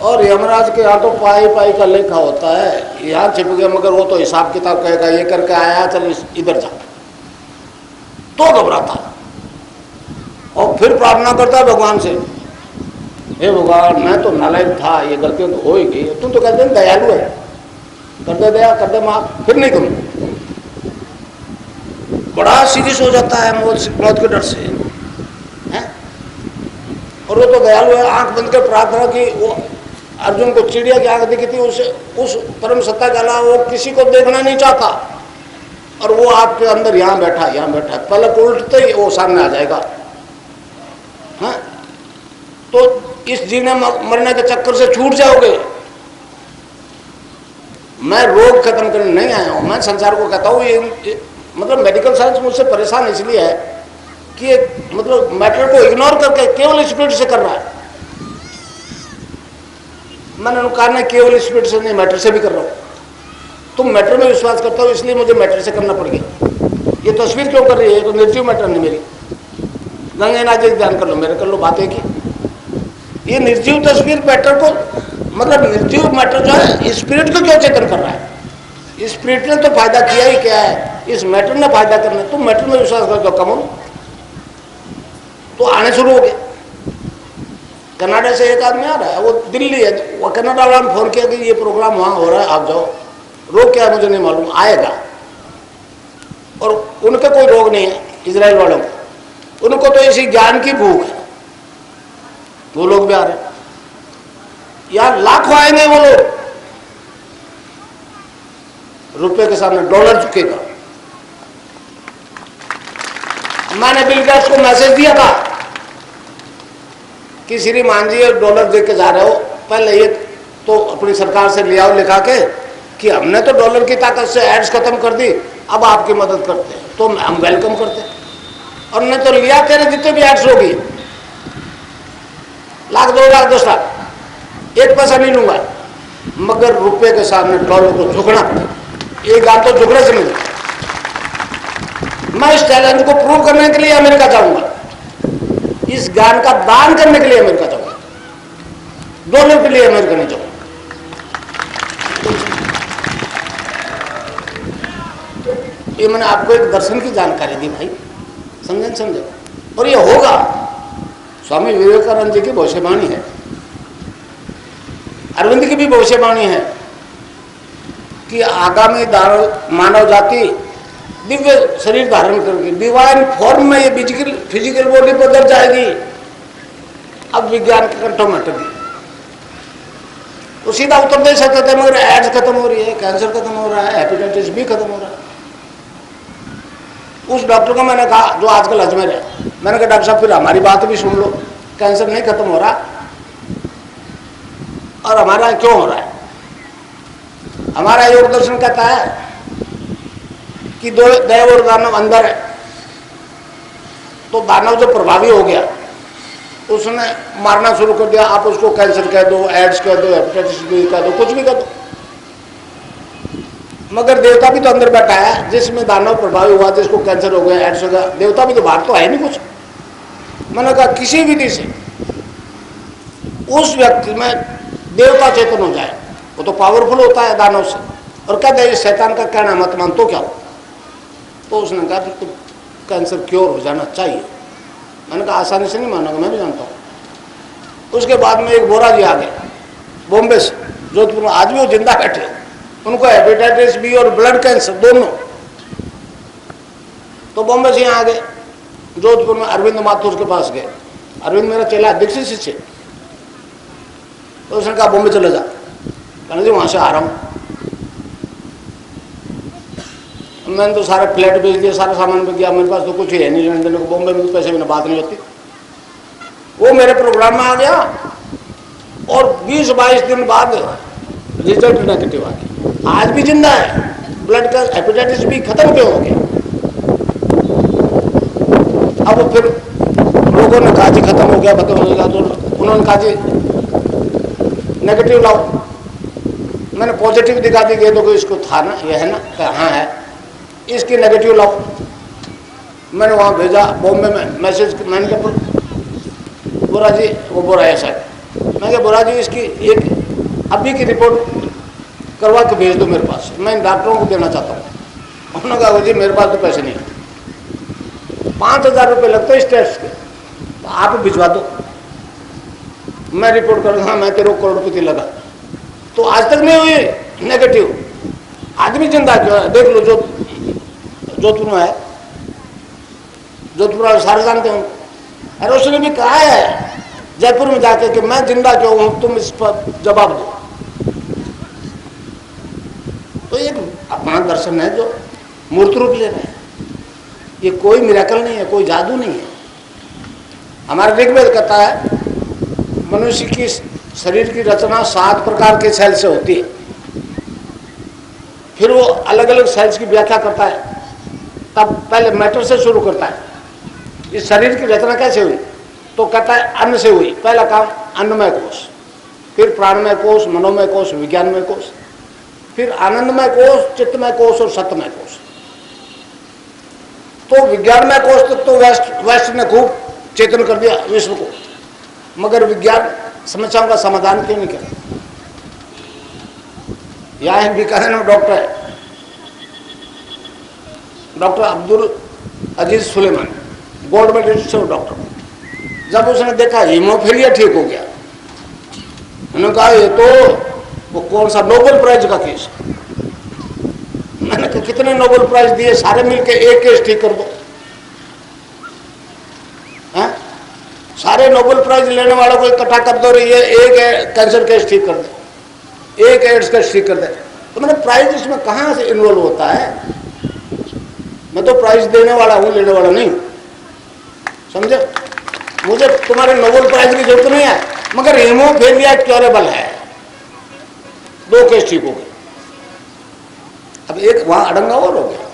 और यमराज के यहाँ तो पाई का लेखा होता है, यहाँ छिप गया, मगर वो तो हिसाब किताब कहेगा, ये करके आया, चल इधर जा। तो घबराता और फिर प्रार्थना करता है भगवान से, हे भगवान मैं तो नालायक था, ये गलतियां तो हो ही गई, तुम तो कहते हैं दयालु है, कर दे दया, कर दे माफ, फिर नहीं करूँ। बड़ा सीरियस हो जाता है मौत के डर से है। और वो तो दयालु है। आंख बंद कर प्रार्थना की, वो अर्जुन को चिड़िया की आंख दिखी थी, उसे उस परम सत्ता के अलावा वो किसी को देखना नहीं चाहता। और वो आपके अंदर यहाँ बैठा, पलक उल्टते ही वो सामने आ जाएगा। हाँ, तो इस जीने मरने के चक्कर से छूट जाओगे। मैं रोग खत्म करने नहीं आया हूं, मैं संसार को कहता हूं ये मतलब मेडिकल साइंस मुझसे परेशान इसलिए है कि मतलब मैटर को इग्नोर करके केवल स्पिरिट से कर रहा है। मैंने कहा ना, केवल स्पिरिट से नहीं, मैटर से भी कर रहा हूं। तुम मैटर में विश्वास करता हो इसलिए मुझे मैटर से करना पड़ गया। ये तस्वीर क्यों कर रही है, तो निर्जीव मैटर नहीं मेरी। गंगानाथ जी ध्यान कर लो, मेरे कर लो, बातें की। ये निर्जीव तस्वीर मैटर को, मतलब निर्जीव मैटर जो है स्पिरिट को क्यों चेतन कर रहा है। स्पिरिट ने तो फायदा किया ही क्या है, इस मैटर ने फायदा करना। तुम मैटर में विश्वास कर दो, कम तो आने शुरू हो गए। कनाडा से एक आदमी आ रहा है, वो दिल्ली है, वो कनाडा वाला ने फोन किया कि ये प्रोग्राम वहां हो रहा है, आप जाओ। रोग क्या है मुझे नहीं मालूम, आएगा। और उनका कोई रोग नहीं है इजराइल वालों को, उनको तो इसी ज्ञान की भूख है। वो लोग भी आ रहे हैं, यार लाखों आएंगे वो लोग। रुपए के सामने डॉलर झुकेगा। मैंने बिल गेट्स को मैसेज दिया था कि श्रीमान जी $1 दे के जा रहे हो, पहले ये तो अपनी सरकार से ले आओ लिखा के कि हमने तो डॉलर की ताकत से एड्स खत्म कर दी, अब आपकी मदद करते हैं, तो हम वेलकम करते हैं। और नहीं तो लिया तेरे जितने भी एड्स होगी, लाख 2 लाख 10 लाख, एक पैसा नहीं लूंगा, मगर रुपए के सामने डॉलर को झुकना पड़ेगा। ये गान तो झुकने से मिलता। मैं इस चैलेंज को प्रूव करने के लिए अमेरिका जाऊंगा, इस गान का दान करने के लिए अमेरिका जाऊंगा, डॉलर के लिए अमेरिका नहीं जाऊंगा। ये मैंने आपको एक दर्शन की जानकारी दी भाई, समझे। और ये होगा, स्वामी विवेकानंद जी की भविष्यवाणी है, अरविंद की भी भविष्यवाणी है कि आगामी मानव जाति दिव्य शरीर धारण करके डिवाइन फॉर्म में ये फिजिकल बॉडी बदल जाएगी। अब विज्ञान के कंठों में अटक गई, तो सीधा उत्तर दे सकते थे, मगर एड्स खत्म हो रही है, कैंसर खत्म हो रहा है, हेपेटाइटिस बी खत्म हो रहा है। उस डॉक्टर को मैंने कहा, जो आजकल अजमेर है, मैंने कहा डॉक्टर साहब फिर हमारी बात भी सुन लो, कैंसर नहीं खत्म हो रहा और हमारा क्यों हो रहा है? हमारा योग दर्शन कहता है कि दो देव और दानव अंदर है, तो दानव जो प्रभावी हो गया उसने मारना शुरू कर दिया। आप उसको कैंसर कह दो, एड्स कह दो, हेपेटाइटिस बी कह दो, कुछ भी कह दो, मगर देवता भी तो अंदर बैठा है, जिसमें दानव प्रभावी हुआ, जिसको कैंसर हो गया, एड्स हो गया, देवता भी तो बाहर तो है नहीं कुछ। मैंने कहा किसी विधि से उस व्यक्ति में देवता चेतन हो जाए, वो तो पावरफुल होता है दानव से, और कहते हैं शैतान का कहना मत मान, तो क्या हो? तो उसने कहा कि तो कैंसर क्योर हो जाना चाहिए। मैंने कहा आसानी से नहीं मानोगे, मैं भी जानता हूँ। उसके बाद में एक बोरा जी आ गए बॉम्बे से, जोधपुर में, आज भी वो जिंदा बैठे, उनको हेपेटाइटिस बी और ब्लड कैंसर दोनों, तो बॉम्बे से यहाँ आ गए, जोधपुर में अरविंद माथुर के पास गए। अरविंद मेरा चेला, दीक्षित शिष्य, तो उसने कहा बॉम्बे चले जा। कहने जी वहाँ से आ रहा हूँ। मैंने तो सारे फ्लैट बेच दिया, सारा सामान बेच दिया, मेरे पास तो कुछ है नहीं लेने देने को, बॉम्बे में तो पैसे बिना बात नहीं होती। वो मेरे प्रोग्राम में आ गया और 20-22 दिन बाद रिजल्ट नेगेटिव आ गया। आज भी जिंदा है, ब्लड का हेपेटाइटिस भी खत्म क्यों हो गया? अब फिर लोगों ने कहा जी खत्म हो गया, तो उन्होंने कहा जी नेगेटिव लाओ। मैंने पॉजिटिव दिखा दी, गए तो इसको था ना, ये है ना, हाँ है, इसकी नेगेटिव लाओ। मैंने वहाँ भेजा बॉम्बे में मैसेज, मैंने कहा बोरा जी, वो बोरा है साहब, मैं कहा बोरा जी इसकी एक अभी की रिपोर्ट करवा के भेज दो मेरे पास, मैं इन डॉक्टरों को देना चाहता हूँ। उन्होंने कहा जी मेरे पास तो पैसे नहीं, 5000 रुपये लगते इस टेस्ट के, तो आप भिजवा दो, मैं रिपोर्ट करूँगा, मैं तेरे को करोड़पति लगा। तो आज तक नहीं हुई नेगेटिव, आदमी जिंदा क्यों है? देख लो, जोधपुर में है, जोधपुर वाले सारे जानते हैं। अरे उसने भी कहा है जयपुर में जाके कि मैं जिंदा क्यों हूं, तुम इस पर जवाब दो। तो ये अपना दर्शन है जो मूर्त रूप ले रहे हैं, ये कोई मिरेकल नहीं है, कोई जादू नहीं है। हमारा ऋग्वेद कहता है मनुष्य की शरीर की रचना 7 प्रकार के सेल से होती है, फिर वो अलग अलग सेल्स की व्याख्या करता है। तब पहले मैटर से शुरू करता है, इस शरीर की रचना कैसे हुई, तो कहता है अन्न से हुई। पहला काम अन्नमय कोश, फिर प्राणमय कोश, मनोमय कोश, विज्ञानमय कोश, फिर आनंदमय कोश, चित्तमय कोश और सत्यमय कोश। तो विज्ञानमय कोश तक तो वेस्ट ने खूब चेतन कर दिया विश्व को, मगर विज्ञान समस्याओं का समाधान क्यों नहीं करता? यहाँ एक बीकानेर में डॉक्टर है, डॉक्टर अब्दुल अजीज सुलेमान, गोल्ड मेडलिस्ट है डॉक्टर। जब उसने देखा हीमोफीलिया ठीक हो गया, उन्होंने कहा ये तो वो कौन सा नोबेल प्राइज का केस है। मैंने कहा कितने नोबेल प्राइज दिए, सारे मिलके एक केस ठीक कर दो। हैं? सारे नोबेल प्राइज लेने वालों को इकट्ठा कर दो, ये एक कैंसर केस ठीक कर दे, एक एड्स केस ठीक कर दे। तो मैंने प्राइज इसमें कहाँ से इन्वॉल्व होता है? मैं तो प्राइज देने वाला हूँ, लेने वाला नहीं, समझे? मुझे तुम्हारे नोबेल प्राइज की जरूरत नहीं है, मगर हीमोफीलिया क्योरेबल है, 2 केस ठीक हो गए। अब एक वहां अड़ंगा और हो गया।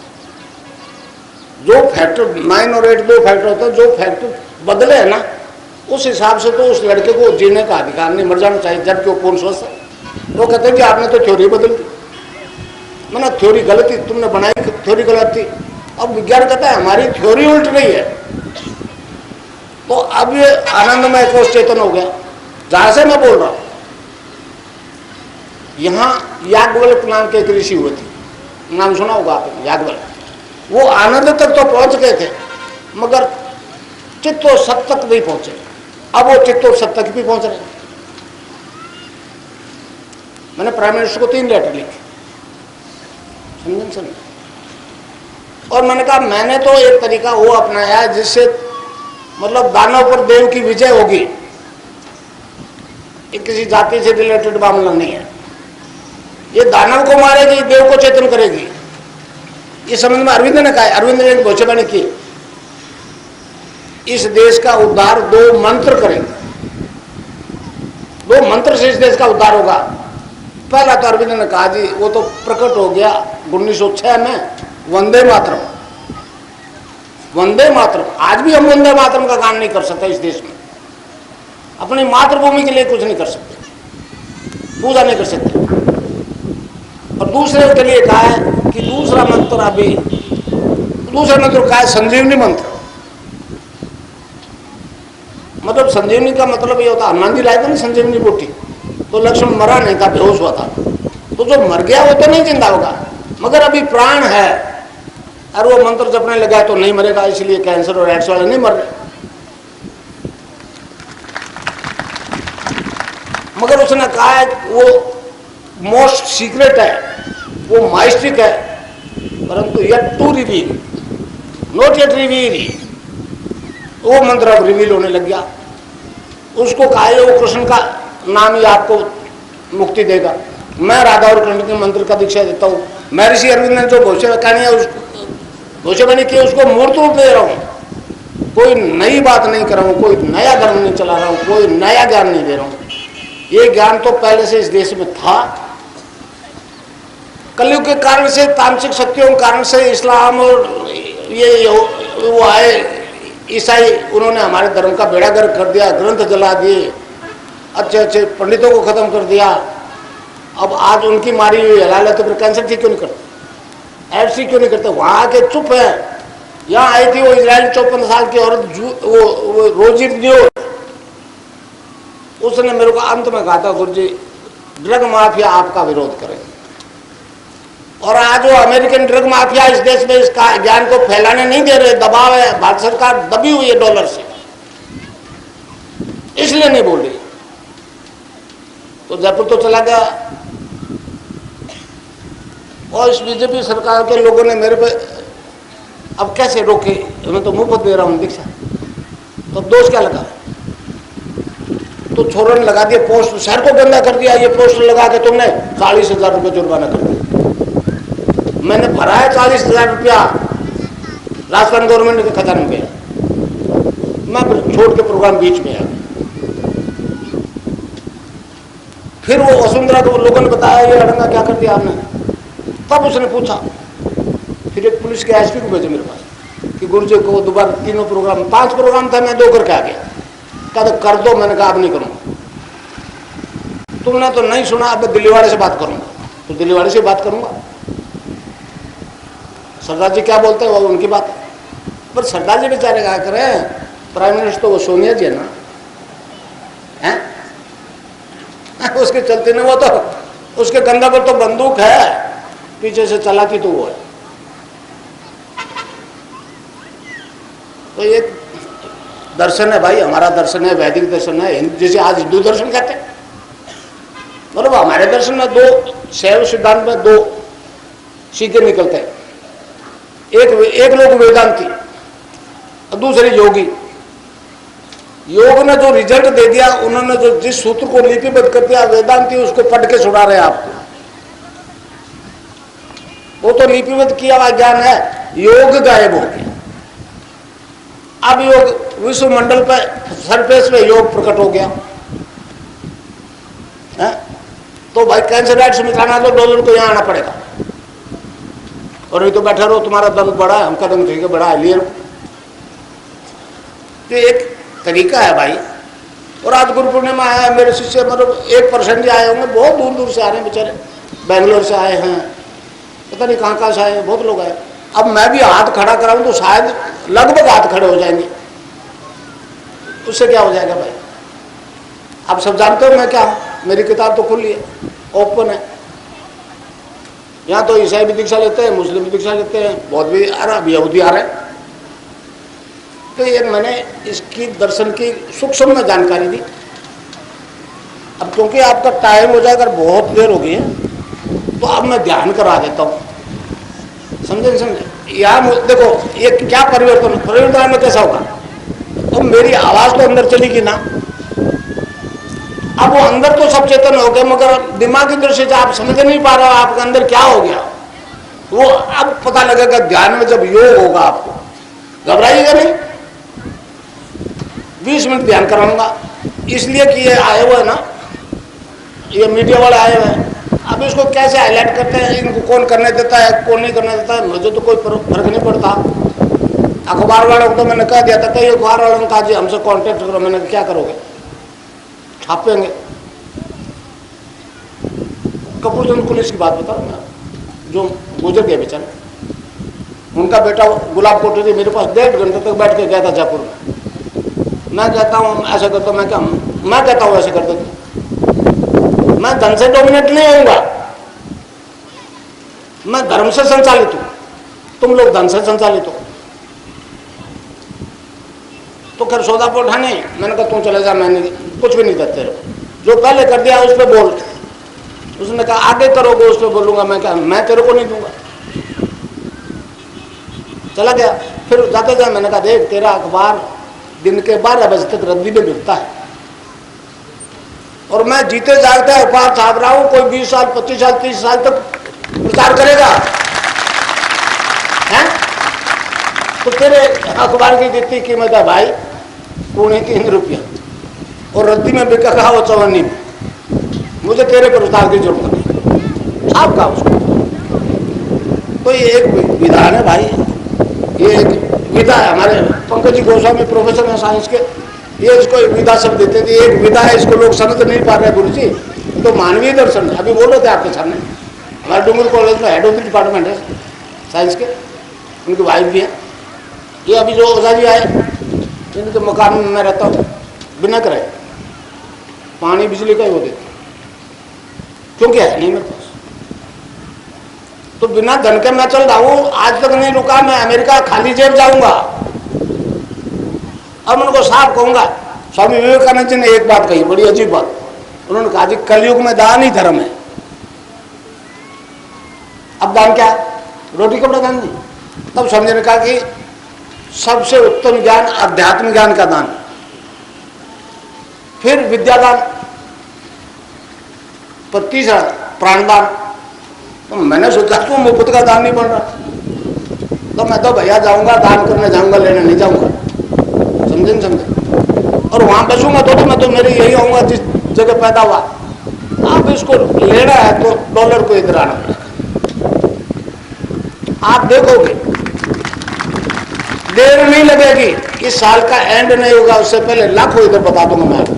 जो फैक्टर 9 और 8 2 फैक्टर होते हैं, जो फैक्टर बदले है ना, उस हिसाब से तो उस लड़के को जीने का अधिकार नहीं, मर जाना चाहिए, जबकि वो कौन स्वस्थ है। वो कहते हैं कि आपने तो थ्योरी बदल दी। मैंने थ्योरी गलत थी, तुमने बनाई थ्योरी गलत थी। अब विज्ञान कहता है हमारी थ्योरी उल्ट गई है। तो अब ये आनंदमय कोश चेतन हो गया। जहां से मैं बोल रहा हूं, यहां याज्ञवल्क्य नाम के एक ऋषि हुए थे, नाम सुना होगा आपने, याज्ञवल्क्य। वो आनंद तक तो पहुंच गए थे, मगर चित्त और सत तक नहीं पहुंचे। अब वो चित्त और सत तक भी पहुंच रहे। मैंने प्राइम मिनिस्टर को 3 लेटर लिखे, समझे। और मैंने कहा मैंने तो एक तरीका वो अपनाया है जिससे मतलब दानव पर देव की विजय होगी। ये किसी जाति से रिलेटेड मामला नहीं है। ये दानव को मारेगी, देव को चेतन करेगी। इस संबंध में अरविंद ने कहा, अरविंद ने एक भविष्यवाणी की, इस देश का उद्धार 2 मंत्र करेंगे। 2 मंत्र से इस देश का उद्धार होगा। पहला तो अरविंद ने कहा जी वो तो प्रकट हो गया 1906 में, वंदे मातरम। वंदे मातरम, आज भी हम वंदे मातरम का काम नहीं कर सकते इस देश में। अपनी मातृभूमि के लिए कुछ नहीं कर सकते, पूजा नहीं कर सकते। और दूसरे के लिए कहा है कि दूसरा मंत्र, अभी दूसरा मंत्र कहा है संजीवनी मंत्र। मतलब संजीवनी का मतलब ये होता है, हनुमान जी लाए थे ना संजीवनी बूटी, तो लक्ष्मण मरा नहीं था, बेहोश हुआ था। तो जो मर गया वो तो नहीं जिंदा होगा, मगर अभी प्राण है और वो मंत्र जपने लगा तो नहीं मरेगा। इसलिए कैंसर और एड्स वाले नहीं मर रहे। मगर उसने कहा है वो मोस्ट सीक्रेट है, वो माइस्टिक है, परंतु yet to reveal, not yet reveal. वो मंत्र अब रिवील होने लग गया। उसको कहा है वो कृष्ण का नाम ही आपको मुक्ति देगा। मैं राधा और कृष्ण के मंत्र का दीक्षा देता हूँ। महर्षि अरविंद ने जो भविष्यवाणी है, भविष्यवाणी की, उसको मूर्त रूप दे रहा हूँ। कोई नई बात नहीं कर रहा हूँ, कोई नया धर्म नहीं चला रहा हूँ, कोई नया ज्ञान नहीं दे रहा हूँ। ये ज्ञान तो पहले से इस देश में था। कलयुग के कारण से, तांत्रिक शक्तियों के कारण से इस्लाम और ये वो आए ईसाई, उन्होंने हमारे धर्म का बेड़ा गर्क कर दिया, ग्रंथ जला दिए, अच्छे अच्छे पंडितों को खत्म कर दिया। अब आज उनकी मारी हुई हलाल है तो फिर कैंसर ठीक क्यों नहीं करते, एड्स क्यों नहीं करते? वहां के चुप है। यहाँ आई थी वो इजराइल 54 साल की औरत, वो रोजी न्यूज, उसने मेरे को अंत में कहा था गुरुजी ड्रग माफिया आपका विरोध करेंगे। और आज वो अमेरिकन ड्रग माफिया इस देश में इसका ज्ञान को फैलाने नहीं दे रहे, दबाव है, भारत सरकार दबी हुई है डॉलर से, इसलिए नहीं बोल रही। तो जयपुर तो चला गया और इस बीजेपी सरकार के लोगों ने मेरे पे अब कैसे रोके, मैं तो मुफ्त दे रहा हूँ दीक्षा, तो दोष क्या लगा? तो छोरों ने लगा दिया पोस्ट, शहर को गंदा कर दिया, ये पोस्टर लगा के तुमने 40,000 रुपये जुर्माना कर दिया। मैंने भरा है 40,000 रुपया राजस्थान गवर्नमेंट के खजाने में, मैं छोड़ के प्रोग्राम बीच में आ। फिर वो वसुंधरा को लोगों ने बताया ये अड़ंगा क्या कर दिया आपने, तब उसने पूछा। फिर एक पुलिस के एसपी को भेजे मेरे पास कि गुरुजी को दोबारा 3 प्रोग्राम, 5 प्रोग्राम था, मैं 2 करके आ गया। कहते कर दो, मैंने कहा अब नहीं करूंगा। तुमने तो नहीं सुना, अब दिल्ली वाले से बात करूंगा। तो दिल्ली वाले से बात करूंगा, सरदार जी क्या बोलते हैं वो उनकी बात है। पर सरदार जी बेचारे क्या करें, प्राइम मिनिस्टर तो वो सोनिया जी है ना, हैं? उसके चलते नहीं, वो तो उसके कंधे पर तो बंदूक है, पीछे से चलाती तो वो है। तो ये दर्शन है भाई, हमारा दर्शन है, वैदिक दर्शन है, जैसे आज हिंदू दर्शन कहते हैं। मतलब हमारे दर्शन में 2 शैव सिद्धांत में 2 सीखे निकलते हैं। एक लोग वेदांती और दूसरे योगी। योग ने जो रिजल्ट दे दिया, उन्होंने जो जिस सूत्र को लिपिबद्ध कर दिया, वेदांती उसको पढ़ के सुना रहे हैं आपको। वो तो लिपिबद्ध किया हुआ ज्ञान है, योग गायब हो गया। अब योग विश्व मंडल पर सरफेस पे योग प्रकट हो गया है? तो भाई कैंसर राइट से मिटाना तो डॉलर को यहाँ आना पड़ेगा, और नहीं तो बैठे रहो, तुम्हारा दम बड़ा है, हमका दम ठीक है बड़ा है, लिए रहो। तो एक तरीका है भाई। और आज गुरु पूर्णिमा आया, मेरे शिष्य मतलब 1% ही आए होंगे, बहुत दूर दूर से आ रहे हैं बेचारे, बेंगलोर से आए हैं, पता नहीं कहाँ से आए हैं, बहुत लोग आए। अब मैं भी हाथ खड़ा कराऊं तो शायद लगभग हाथ खड़े हो जाएंगे, उससे क्या हो जाएगा भाई? आप सब जानते हो मैं क्या हूं, मेरी किताब तो खुली है, ओपन है। यहाँ तो ईसाई भी दीक्षा लेते हैं, मुस्लिम भी दीक्षा लेते हैं, बौद्ध भी आ रहा, अभी यहूदी आ रहे हैं। तो ये मैंने इसकी दर्शन की सूक्ष्म में जानकारी दी। अब क्योंकि आपका टाइम हो जाएगा, बहुत देर हो गई है, तो अब मैं ध्यान करा देता हूँ, समझे? यहाँ देखो ये क्या परिवर्तन में कैसा होगा? तो मेरी आवाज तो अंदर चलेगी ना, अब वो अंदर तो सब चेतन हो गए, मगर दिमागी दृष्टि से आप समझ नहीं पा रहे हो आपके अंदर क्या हो गया, वो अब पता लगेगा ध्यान में जब योग होगा। आपको घबराइएगा नहीं, 20 मिनट ध्यान कराऊंगा, इसलिए कि ये आए हुए हैं ना, ये मीडिया वाले आए हुए हैं। अब इसको कैसे हाईलाइट करते हैं, इनको कौन करने देता है कौन नहीं करने देता है, मुझे तो कोई फर्क नहीं पड़ता। अखबार वालों को तो मैंने कह दिया था, कई अखबार वालों ने कहा जी हमसे कांटेक्ट करो, मैंने क्या करोगे, छापेंगे। कपूरथला पुलिस की बात बताऊँ मैं, जो गुजर गए बेचारे, उनका बेटा गुलाब कोठरी मेरे पास 1.5 घंटे तक बैठ के गया था जयपुर में। मैं कहता हूँ ऐसा करता हूँ, मैं कहता हूँ ऐसे कर देता, मैं धन से डोमिनेट नहीं होऊंगा, मैं धर्म से संचालित हूं, तुम लोग धन से संचालित हो। तो खैर सौदापुर उठाने, मैंने कहा तू चले जा, मैंने कुछ भी नहीं करते रहो, जो पहले कर दिया उस पर बोल। उसने कहा आगे करोगे उस पर बोलूंगा, मैं क्या, मैं तेरे को नहीं दूंगा। चला गया, फिर जाते जाए मैंने कहा देख तेरा अखबार दिन के 12 बजे तक रद्दी में बिकता है, और मैं जीते जागते अखबार छाप रहा हूं, कोई 20 साल 25 साल 30 साल तक प्रचार करेगा हैं? तो तेरे अखबार की जितनी कीमत है भाई 3.5 रुपया, और रद्दी में बिका कहा वो 54, मुझे तेरे प्रचार की जरूरत नहीं, छाप का उसको। तो ये एक विधान है भाई, ये एक विधा है। हमारे पंकज जी गोस्वामी प्रोफेसर हैं साइंस के, ये इसको विधा शब्द देते थे, एक विधा है, इसको लोग समझ नहीं पा रहे गुरु जी। तो मानवीय दर्शन अभी बोल रहे थे आपके सामने, हमारे डूंगर कॉलेज में हेड ऑफ द डिपार्टमेंट है साइंस के, उनकी वाइफ भी है। ये अभी जो ओझा जी आए, इनके मकान में मैं रहता हूँ, बिना किराए पानी बिजली का ही वो देते, क्योंकि है नहीं मेरे पास, तो बिना धन के मैं चल रहा हूँ, आज तक नहीं रुका। मैं अमेरिका खाली जेब जाऊंगा। अब उनको साफ कहूंगा, स्वामी विवेकानंद जी ने एक बात कही, बड़ी अजीब बात, उन्होंने कहा जी कलयुग में दान ही धर्म है। अब दान क्या है? रोटी कपड़ा दान नहीं। तब समझने कहा कि सबसे उत्तम ज्ञान अध्यात्म ज्ञान का दान, फिर विद्यादान, पर तीसरा प्राणदान। तो मैंने सोचा क्यों मुफ्त का दान नहीं बन रहा, तो मैं तो भैया जाऊंगा, दान करने जाऊंगा, लेने नहीं जाऊंगा, समझे नहीं समझे। और वहां बसूंगा तो मैं तो मेरे यही आऊंगा जिस जगह पैदा हुआ। आप इसको लेना है तो डॉलर को इधर आना पड़ेगा। आप देखोगे देर नहीं लगेगी, इस साल का एंड नहीं होगा, उससे पहले लाखों इधर बता दूंगा मैं आपको।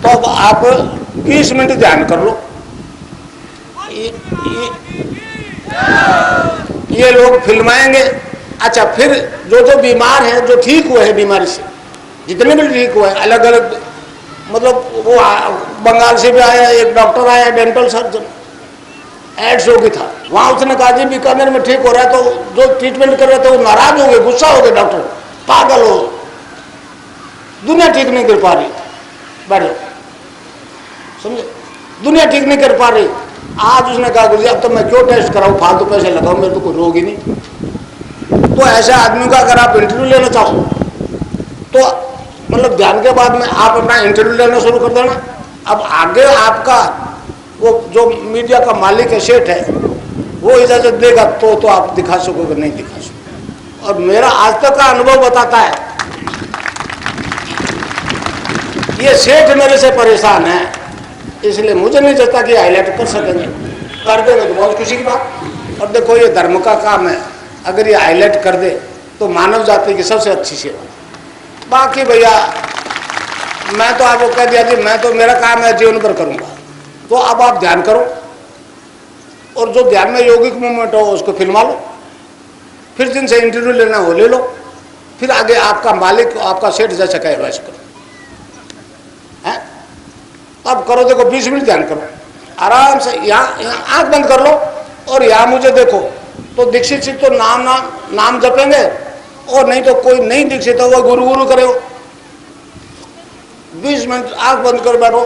तो अब आप 20 मिनट ध्यान कर लो। ये लोग फिल्माएंगे। अच्छा, फिर जो जो बीमार है, जो ठीक हुए हैं बीमारी से, जितने भी ठीक हुए, अलग अलग, मतलब वो बंगाल से भी आया एक डॉक्टर, आया डेंटल सर्जन, एड्स हो गई था वहां, उसने कहा जी बीकानेर में ठीक हो रहा है, तो जो ट्रीटमेंट कर रहे थे वो नाराज हो गए, गुस्सा हो गए, डॉक्टर पागल हो, दुनिया ठीक नहीं कर पा रही, बैठो, समझे, दुनिया ठीक नहीं कर पा रही। आज उसने कहा गुरु जी अब तो मैं क्यों टेस्ट कराऊं, फालतू पैसे लगाऊं, मेरे तो कोई रोग ही नहीं। तो ऐसे आदमी का अगर आप इंटरव्यू लेना चाहो तो मतलब ध्यान के बाद में आप अपना इंटरव्यू लेना शुरू कर देना। अब आगे आपका वो जो मीडिया का मालिक है, सेठ है, वो इजाजत देगा तो आप दिखा सकोगे, नहीं दिखा सकोगे। और मेरा आज तक का अनुभव बताता है ये सेठ मेरे से परेशान है, इसलिए मुझे नहीं लगता कि हाईलाइट कर सकेंगे। कर देंगे तो बहुत खुशी की बात। और देखो ये धर्म का काम है, अगर ये हाईलाइट कर दे तो मानव जाति की सबसे अच्छी सेवा। बाकी भैया मैं तो आपको कह दिया जी, मैं तो मेरा काम है जीवन भर करूँगा। तो अब आप ध्यान करो, और जो ध्यान में यौगिक मूवमेंट हो उसको फिल्मा लो, फिर जिनसे इंटरव्यू लेना हो ले लो, फिर आगे आपका मालिक आपका सेठ जैसा कहे वैसे करो। हैं अब करो, देखो 20 मिनट ध्यान करो आराम से। यहाँ आंख बंद कर लो और यहाँ मुझे देखो, तो दीक्षित सिंह तो नाम जपेंगे, और नहीं तो कोई नहीं दीक्षित हो वो गुरु गुरु करे हो। 20 मिनट आंख बंद कर बैठो,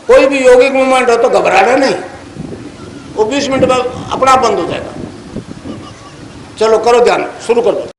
कोई भी यौगिक मूवमेंट हो तो घबराना नहीं, वो 20 मिनट में अपना बंद हो जाएगा। चलो करो ध्यान, शुरू कर दो।